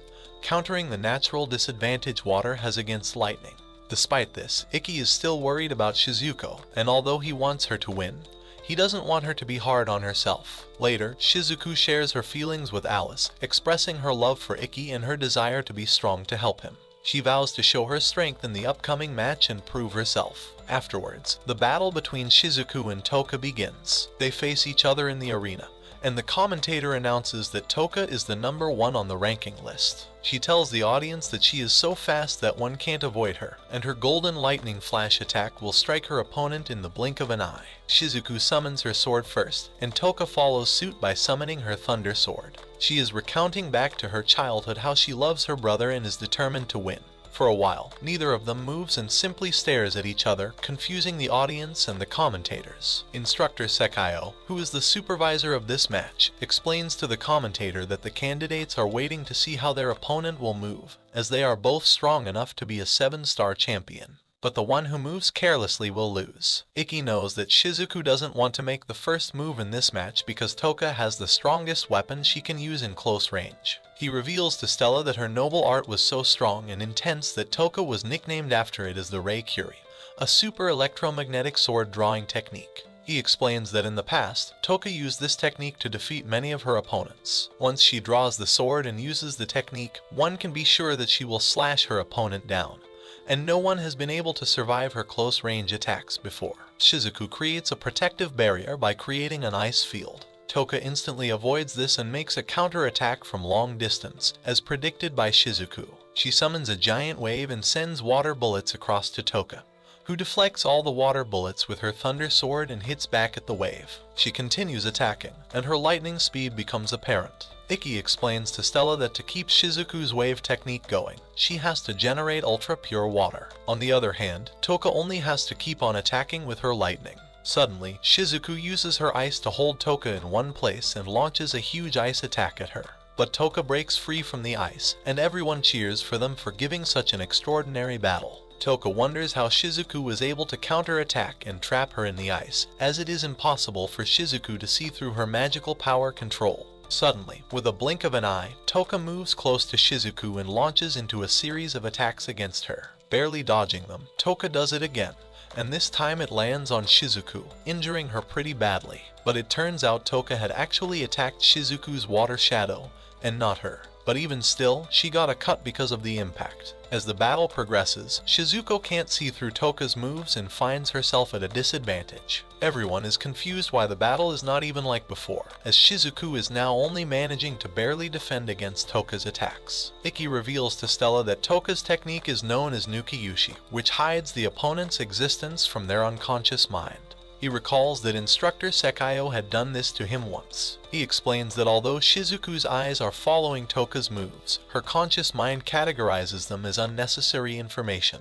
countering the natural disadvantage water has against lightning. Despite this, Ikki is still worried about Shizuko, and although he wants her to win, he doesn't want her to be hard on herself. Later, Shizuku shares her feelings with Alice, expressing her love for Ikki and her desire to be strong to help him. She vows to show her strength in the upcoming match and prove herself. Afterwards, the battle between Shizuku and Toka begins. They face each other in the arena, and the commentator announces that Toka is the number 1 on the ranking list. She tells the audience that she is so fast that one can't avoid her, and her golden lightning flash attack will strike her opponent in the blink of an eye. Shizuku summons her sword first, and Toka follows suit by summoning her thunder sword. She is recounting back to her childhood how she loves her brother and is determined to win. For a while, neither of them moves and simply stares at each other, confusing the audience and the commentators. Instructor Sekayo, who is the supervisor of this match, explains to the commentator that the candidates are waiting to see how their opponent will move, as they are both strong enough to be a 7-star champion. But the one who moves carelessly will lose. Ikki knows that Shizuku doesn't want to make the first move in this match because Toka has the strongest weapon she can use in close range. He reveals to Stella that her noble art was so strong and intense that Toka was nicknamed after it as the Ray Curie, a super electromagnetic sword drawing technique. He explains that in the past, Toka used this technique to defeat many of her opponents. Once she draws the sword and uses the technique, one can be sure that she will slash her opponent down, and no one has been able to survive her close-range attacks before. Shizuku creates a protective barrier by creating an ice field. Toka instantly avoids this and makes a counter-attack from long distance, as predicted by Shizuku. She summons a giant wave and sends water bullets across to Toka, who deflects all the water bullets with her thunder sword and hits back at the wave. She continues attacking, and her lightning speed becomes apparent. Ikki explains to Stella that to keep Shizuku's wave technique going, she has to generate ultra-pure water. On the other hand, Toka only has to keep on attacking with her lightning. Suddenly, Shizuku uses her ice to hold Toka in one place and launches a huge ice attack at her. But Toka breaks free from the ice, and everyone cheers for them for giving such an extraordinary battle. Toka wonders how Shizuku was able to counter-attack and trap her in the ice, as it is impossible for Shizuku to see through her magical power control. Suddenly, with a blink of an eye, Toka moves close to Shizuku and launches into a series of attacks against her. Barely dodging them, Toka does it again, and this time it lands on Shizuku, injuring her pretty badly. But it turns out Toka had actually attacked Shizuku's water shadow, and not her. But even still, she got a cut because of the impact. As the battle progresses, Shizuko can't see through Toka's moves and finds herself at a disadvantage. Everyone is confused why the battle is not even like before, as Shizuku is now only managing to barely defend against Toka's attacks. Ikki reveals to Stella that Toka's technique is known as Nukiyushi, which hides the opponent's existence from their unconscious mind. He recalls that Instructor Sekayo had done this to him once. He explains that although Shizuku's eyes are following Toka's moves, her conscious mind categorizes them as unnecessary information,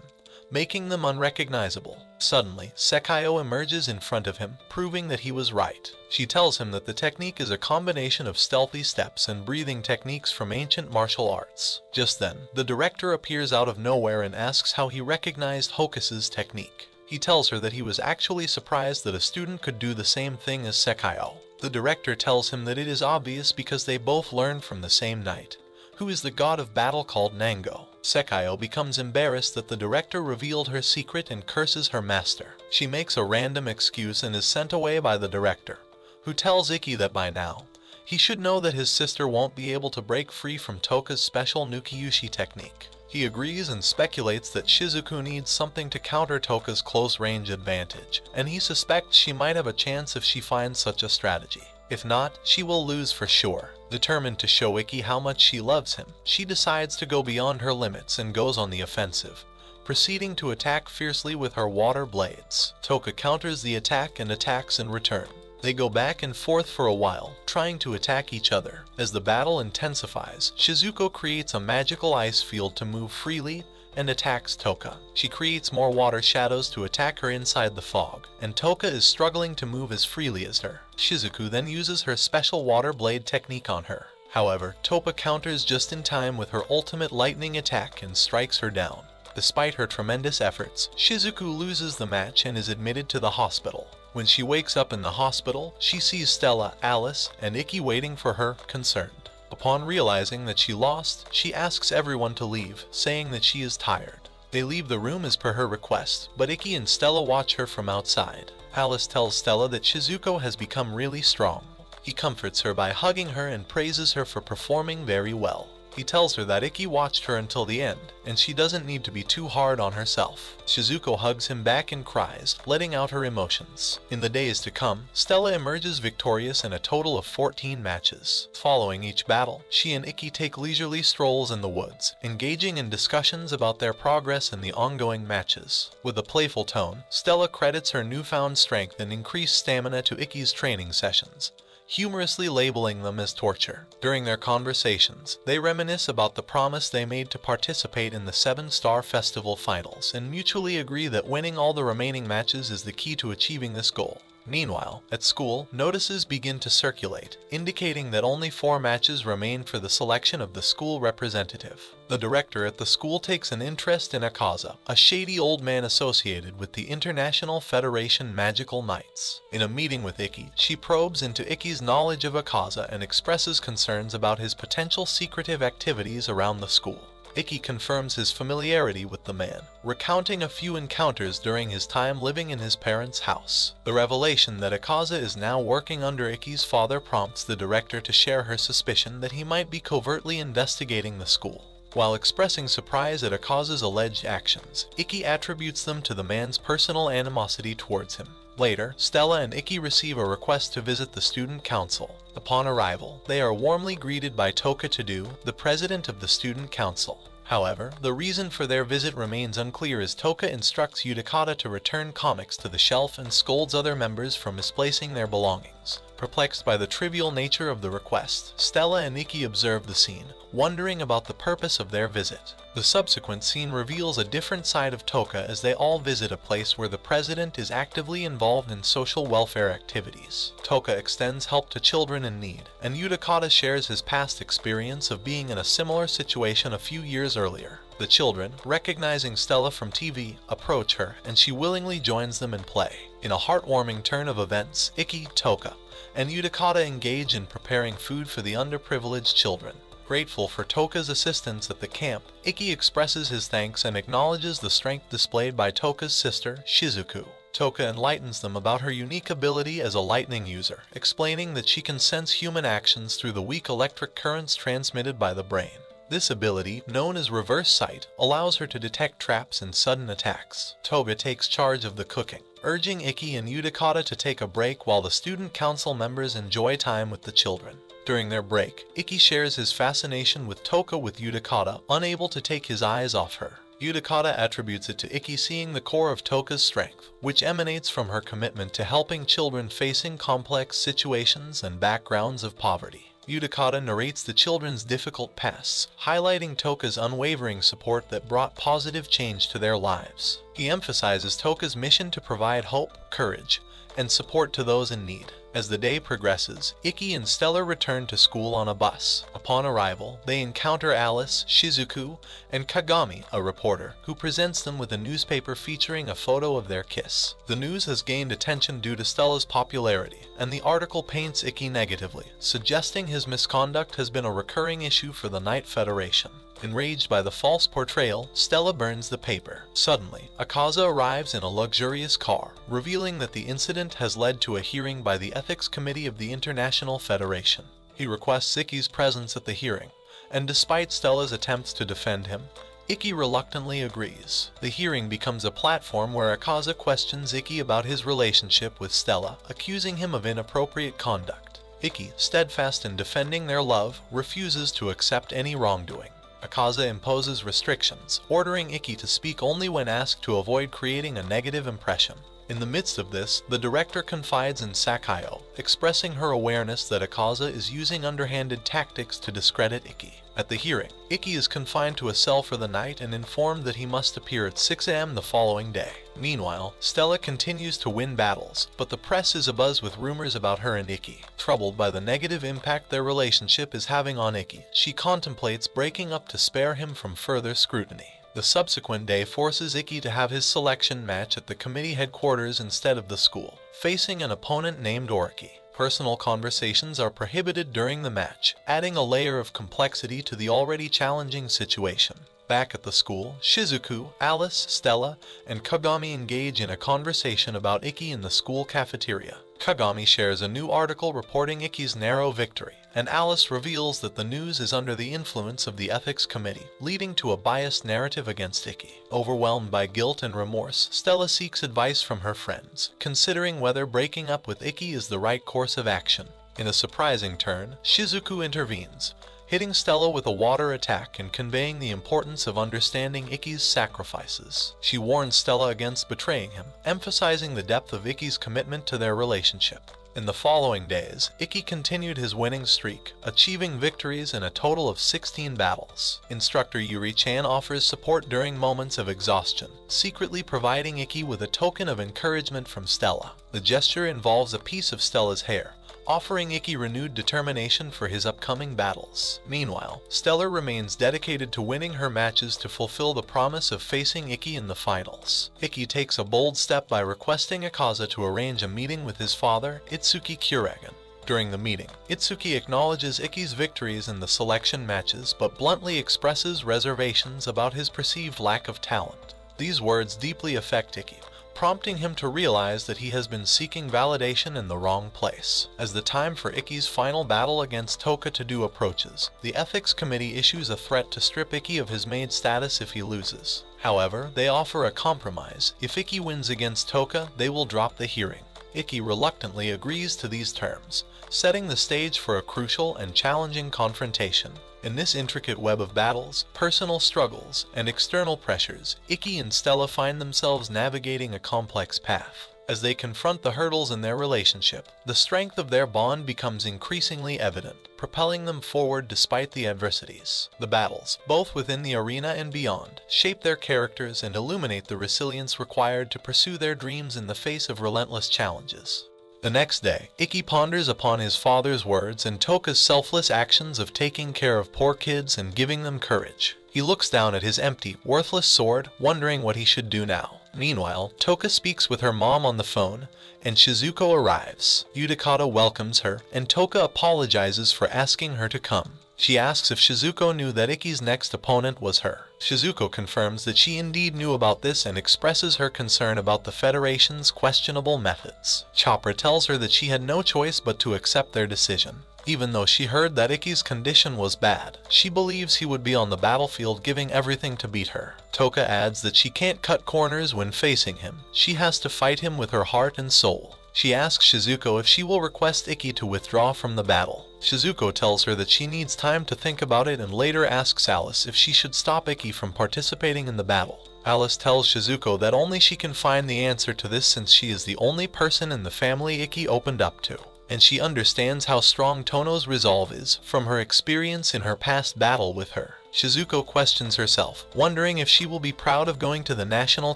making them unrecognizable. Suddenly, Sekayo emerges in front of him, proving that he was right. She tells him that the technique is a combination of stealthy steps and breathing techniques from ancient martial arts. Just then, the director appears out of nowhere and asks how he recognized Hokus's technique. He tells her that he was actually surprised that a student could do the same thing as Sekayo. The director tells him that it is obvious because they both learned from the same knight, who is the god of battle called Nango. Sekayo becomes embarrassed that the director revealed her secret and curses her master. She makes a random excuse and is sent away by the director, who tells Ikki that by now, he should know that his sister won't be able to break free from Toka's special Nukiyushi technique. He agrees and speculates that Shizuku needs something to counter Toka's close-range advantage, and he suspects she might have a chance if she finds such a strategy. If not, she will lose for sure. Determined to show Ikki how much she loves him, she decides to go beyond her limits and goes on the offensive, proceeding to attack fiercely with her water blades. Toka counters the attack and attacks in return. They go back and forth for a while, trying to attack each other. As the battle intensifies, Shizuko creates a magical ice field to move freely and attacks Toka. She creates more water shadows to attack her inside the fog, and Toka is struggling to move as freely as her. Shizuku then uses her special water blade technique on her. However, Toka counters just in time with her ultimate lightning attack and strikes her down. Despite her tremendous efforts, Shizuku loses the match and is admitted to the hospital. When she wakes up in the hospital, she sees Stella, Alice, and Ikki waiting for her, concerned. Upon realizing that she lost, she asks everyone to leave, saying that she is tired. They leave the room as per her request, but Ikki and Stella watch her from outside. Alice tells Stella that Shizuko has become really strong. He comforts her by hugging her and praises her for performing very well. He tells her that Ikki watched her until the end, and she doesn't need to be too hard on herself. Shizuko hugs him back and cries, letting out her emotions. In the days to come, Stella emerges victorious in a total of 14 matches. Following each battle, she and Ikki take leisurely strolls in the woods, engaging in discussions about their progress in the ongoing matches. With a playful tone, Stella credits her newfound strength and increased stamina to Ikki's training sessions, humorously labeling them as torture. During their conversations, they reminisce about the promise they made to participate in the 7-Star Festival finals and mutually agree that winning all the remaining matches is the key to achieving this goal. Meanwhile, at school, notices begin to circulate, indicating that only 4 matches remain for the selection of the school representative. The director at the school takes an interest in Akaza, a shady old man associated with the International Federation Magical Knights. In a meeting with Ikki, she probes into Ikki's knowledge of Akaza and expresses concerns about his potential secretive activities around the school. Ikki confirms his familiarity with the man, recounting a few encounters during his time living in his parents' house. The revelation that Akaza is now working under Ikki's father prompts the director to share her suspicion that he might be covertly investigating the school. While expressing surprise at Akaza's alleged actions, Ikki attributes them to the man's personal animosity towards him. Later, Stella and Ikki receive a request to visit the student council. Upon arrival, they are warmly greeted by Toka Tadu, the president of the student council. However, the reason for their visit remains unclear as Toka instructs Utakata to return comics to the shelf and scolds other members for misplacing their belongings. Perplexed by the trivial nature of the request, Stella and Ikki observe the scene, wondering about the purpose of their visit. The subsequent scene reveals a different side of Toka as they all visit a place where the president is actively involved in social welfare activities. Toka extends help to children in need, and Utakata shares his past experience of being in a similar situation a few years earlier. The children, recognizing Stella from TV, approach her, and she willingly joins them in play. In a heartwarming turn of events, Ikki, Toka, and Utakata engage in preparing food for the underprivileged children. Grateful for Toka's assistance at the camp, Ikki expresses his thanks and acknowledges the strength displayed by Toka's sister, Shizuku. Toka enlightens them about her unique ability as a lightning user, explaining that she can sense human actions through the weak electric currents transmitted by the brain. This ability, known as reverse sight, allows her to detect traps and sudden attacks. Toga takes charge of the cooking, urging Ikki and Utakata to take a break while the student council members enjoy time with the children. During their break, Ikki shares his fascination with Toka with Utakata, unable to take his eyes off her. Utakata attributes it to Ikki seeing the core of Toka's strength, which emanates from her commitment to helping children facing complex situations and backgrounds of poverty. Utakata narrates the children's difficult pasts, highlighting Toka's unwavering support that brought positive change to their lives. He emphasizes Toka's mission to provide hope, courage, and support to those in need. As the day progresses, Ikki and Stella return to school on a bus. Upon arrival, they encounter Alice, Shizuku, and Kagami, a reporter, who presents them with a newspaper featuring a photo of their kiss. The news has gained attention due to Stella's popularity, and the article paints Ikki negatively, suggesting his misconduct has been a recurring issue for the Knight Federation. Enraged by the false portrayal, Stella burns the paper. Suddenly, Akaza arrives in a luxurious car, revealing that the incident has led to a hearing by the Ethics Committee of the International Federation. He requests Ikki's presence at the hearing, and despite Stella's attempts to defend him, Ikki reluctantly agrees. The hearing becomes a platform where Akaza questions Ikki about his relationship with Stella, accusing him of inappropriate conduct. Ikki, steadfast in defending their love, refuses to accept any wrongdoing. Akaza imposes restrictions, ordering Ikki to speak only when asked to avoid creating a negative impression. In the midst of this, the director confides in Sakayo, expressing her awareness that Akaza is using underhanded tactics to discredit Ikki. At the hearing, Ikki is confined to a cell for the night and informed that he must appear at 6 a.m. the following day. Meanwhile, Stella continues to win battles, but the press is abuzz with rumors about her and Ikki. Troubled by the negative impact their relationship is having on Ikki, she contemplates breaking up to spare him from further scrutiny. The subsequent day forces Ikki to have his selection match at the committee headquarters instead of the school, facing an opponent named Oriki. Personal conversations are prohibited during the match, adding a layer of complexity to the already challenging situation. Back at the school, Shizuku, Alice, Stella, and Kagami engage in a conversation about Ikki in the school cafeteria. Kagami shares a new article reporting Ikki's narrow victory, and Alice reveals that the news is under the influence of the ethics committee, leading to a biased narrative against Ikki. Overwhelmed by guilt and remorse, Stella seeks advice from her friends, considering whether breaking up with Ikki is the right course of action. In a surprising turn, Shizuku intervenes, hitting Stella with a water attack and conveying the importance of understanding Ikki's sacrifices. She warns Stella against betraying him, emphasizing the depth of Ikki's commitment to their relationship. In the following days, Ikki continued his winning streak, achieving victories in a total of 16 battles. Instructor Yuri-chan offers support during moments of exhaustion, secretly providing Ikki with a token of encouragement from Stella. The gesture involves a piece of Stella's hair, offering Ikki renewed determination for his upcoming battles. Meanwhile, Stella remains dedicated to winning her matches to fulfill the promise of facing Ikki in the finals. Ikki takes a bold step by requesting Akaza to arrange a meeting with his father, Itsuki Kuragan. During the meeting, Itsuki acknowledges Ikki's victories in the selection matches but bluntly expresses reservations about his perceived lack of talent. These words deeply affect Ikki, prompting him to realize that he has been seeking validation in the wrong place. As the time for Ikki's final battle against Toka-to-do approaches, the ethics committee issues a threat to strip Ikki of his maid status if he loses. However, they offer a compromise. If Ikki wins against Toka, they will drop the hearing. Ikki reluctantly agrees to these terms, setting the stage for a crucial and challenging confrontation. In this intricate web of battles, personal struggles, and external pressures, Ikki and Stella find themselves navigating a complex path. As they confront the hurdles in their relationship, the strength of their bond becomes increasingly evident, propelling them forward despite the adversities. The battles, both within the arena and beyond, shape their characters and illuminate the resilience required to pursue their dreams in the face of relentless challenges. The next day, Ikki ponders upon his father's words and Toka's selfless actions of taking care of poor kids and giving them courage. He looks down at his empty, worthless sword, wondering what he should do now. Meanwhile, Toka speaks with her mom on the phone, and Shizuko arrives. Yudikata welcomes her, and Toka apologizes for asking her to come. She asks if Shizuko knew that Ikki's next opponent was her. Shizuko confirms that she indeed knew about this and expresses her concern about the Federation's questionable methods. Chopra tells her that she had no choice but to accept their decision. Even though she heard that Ikki's condition was bad, she believes he would be on the battlefield giving everything to beat her. Toka adds that she can't cut corners when facing him. She has to fight him with her heart and soul. She asks Shizuko if she will request Ikki to withdraw from the battle. Shizuko tells her that she needs time to think about it and later asks Alice if she should stop Ikki from participating in the battle. Alice tells Shizuko that only she can find the answer to this since she is the only person in the family Ikki opened up to. And she understands how strong Tono's resolve is from her experience in her past battle with her. Shizuko questions herself, wondering if she will be proud of going to the national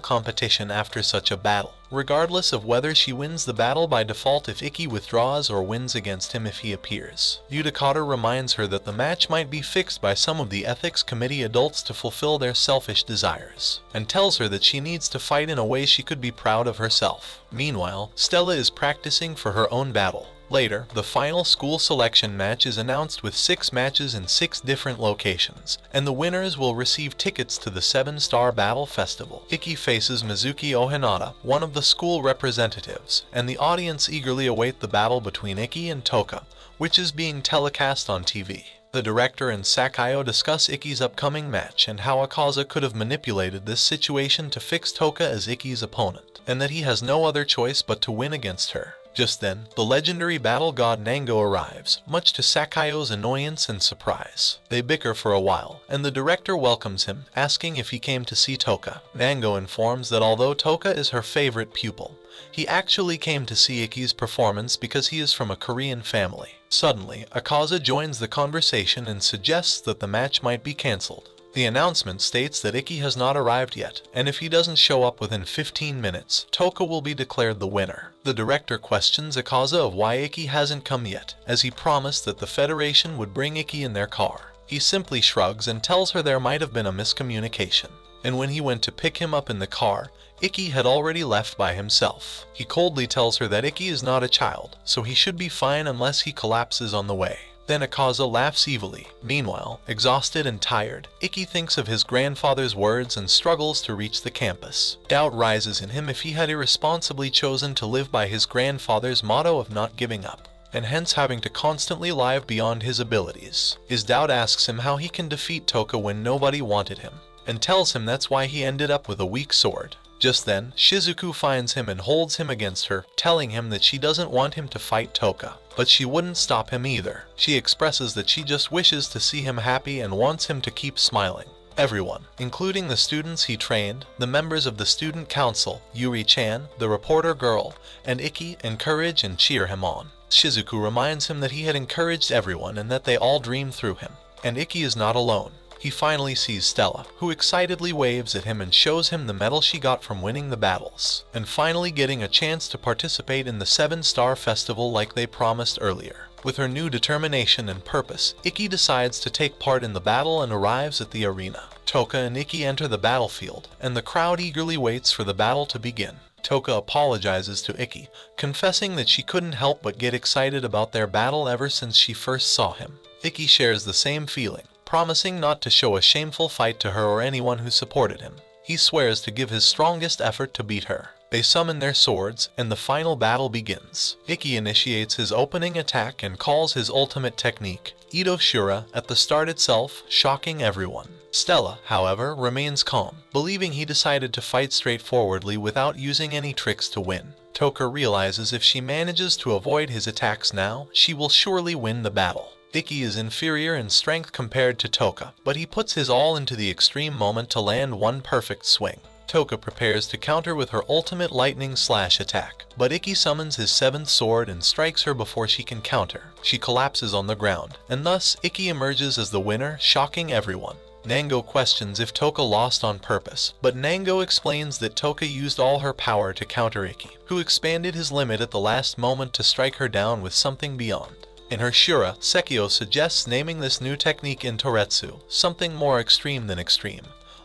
competition after such a battle, regardless of whether she wins the battle by default if Ikki withdraws or wins against him if he appears. Yudikata reminds her that the match might be fixed by some of the ethics committee adults to fulfill their selfish desires, and tells her that she needs to fight in a way she could be proud of herself. Meanwhile, Stella is practicing for her own battle. Later, the final school selection match is announced with 6 matches in 6 different locations, and the winners will receive tickets to the 7-Star Battle Festival. Ikki faces Mizuki Ohinata, one of the school representatives, and the audience eagerly await the battle between Ikki and Toka, which is being telecast on TV. The director and Sakayo discuss Ikki's upcoming match and how Akaza could have manipulated this situation to fix Toka as Ikki's opponent, and that he has no other choice but to win against her. Just then, the legendary battle god Nango arrives, much to Sakayo's annoyance and surprise. They bicker for a while, and the director welcomes him, asking if he came to see Toka. Nango informs that although Toka is her favorite pupil, he actually came to see Ikki's performance because he is from a Korean family. Suddenly, Akaza joins the conversation and suggests that the match might be cancelled. The announcement states that Ikki has not arrived yet, and if he doesn't show up within 15 minutes, Toka will be declared the winner. The director questions Akaza of why Ikki hasn't come yet, as he promised that the Federation would bring Ikki in their car. He simply shrugs and tells her there might have been a miscommunication. And when he went to pick him up in the car, Ikki had already left by himself. He coldly tells her that Ikki is not a child, so he should be fine unless he collapses on the way. Then Akaza laughs evilly. Meanwhile, exhausted and tired, Ikki thinks of his grandfather's words and struggles to reach the campus. Doubt rises in him if he had irresponsibly chosen to live by his grandfather's motto of not giving up, and hence having to constantly live beyond his abilities. His doubt asks him how he can defeat Toka when nobody wanted him, and tells him that's why he ended up with a weak sword. Just then, Shizuku finds him and holds him against her, telling him that she doesn't want him to fight Toka. But she wouldn't stop him either. She expresses that she just wishes to see him happy and wants him to keep smiling. Everyone, including the students he trained, the members of the student council, Yuri-chan, the reporter girl, and Ikki, encourage and cheer him on. Shizuku reminds him that he had encouraged everyone and that they all dreamed through him. And Ikki is not alone. He finally sees Stella, who excitedly waves at him and shows him the medal she got from winning the battles, and finally getting a chance to participate in the 7-Star Festival like they promised earlier. With her new determination and purpose, Ikki decides to take part in the battle and arrives at the arena. Toka and Ikki enter the battlefield, and the crowd eagerly waits for the battle to begin. Toka apologizes to Ikki, confessing that she couldn't help but get excited about their battle ever since she first saw him. Ikki shares the same feeling, promising not to show a shameful fight to her or anyone who supported him. He swears to give his strongest effort to beat her. They summon their swords, and the final battle begins. Ikki initiates his opening attack and calls his ultimate technique, Ito Shura, at the start itself, shocking everyone. Stella, however, remains calm, believing he decided to fight straightforwardly without using any tricks to win. Toka realizes if she manages to avoid his attacks now, she will surely win the battle. Ikki is inferior in strength compared to Toka, but he puts his all into the extreme moment to land one perfect swing. Toka prepares to counter with her ultimate lightning slash attack, but Ikki summons his 7th sword and strikes her before she can counter. She collapses on the ground, and thus Ikki emerges as the winner, shocking everyone. Nango questions if Toka lost on purpose, but Nango explains that Toka used all her power to counter Ikki, who expanded his limit at the last moment to strike her down with something beyond. In her Shura, Sekio suggests naming this new technique in Toretsu, something more extreme than extreme,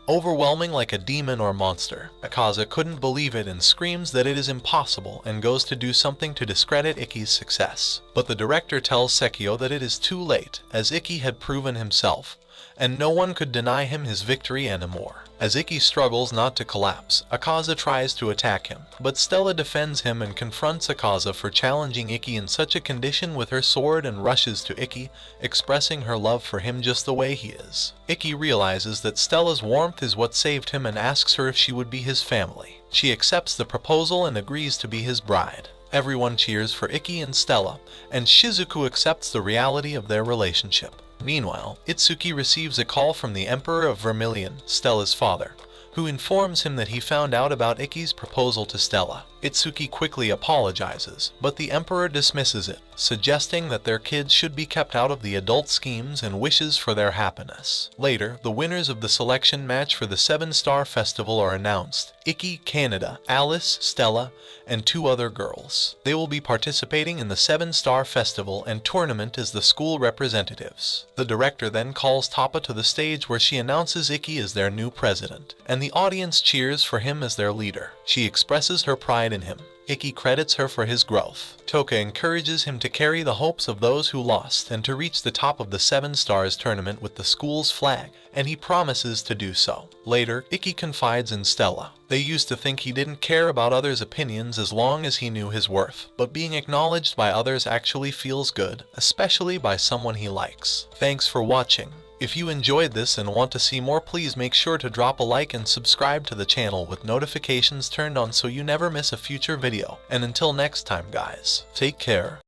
overwhelming like a demon or monster. Akaza couldn't believe it and screams that it is impossible and goes to do something to discredit Ikki's success. But the director tells Sekio that it is too late, as Ikki had proven himself, and no one could deny him his victory anymore. As Ikki struggles not to collapse, Akaza tries to attack him, but Stella defends him and confronts Akaza for challenging Ikki in such a condition with her sword and rushes to Ikki, expressing her love for him just the way he is. Ikki realizes that Stella's warmth is what saved him and asks her if she would be his family. She accepts the proposal and agrees to be his bride. Everyone cheers for Ikki and Stella, and Shizuku accepts the reality of their relationship. Meanwhile, Itsuki receives a call from the Emperor of Vermilion, Stella's father, who informs him that he found out about Ikki's proposal to Stella. Itsuki quickly apologizes, but the Emperor dismisses it, suggesting that their kids should be kept out of the adult schemes and wishes for their happiness. Later, the winners of the selection match for the 7-Star Festival are announced: Ikki, Canada, Alice, Stella, and 2 other girls. They will be participating in the 7-Star Festival and tournament as the school representatives. The director then calls Toppa to the stage where she announces Ikki as their new president, and the audience cheers for him as their leader. She expresses her pride in him. Ikki credits her for his growth. Toka encourages him to carry the hopes of those who lost and to reach the top of the 7 Stars tournament with the school's flag, and he promises to do so. Later, Ikki confides in Stella. They used to think he didn't care about others' opinions as long as he knew his worth, but being acknowledged by others actually feels good, especially by someone he likes. Thanks for watching. If you enjoyed this and want to see more, please make sure to drop a like and subscribe to the channel with notifications turned on so you never miss a future video. And until next time guys, take care.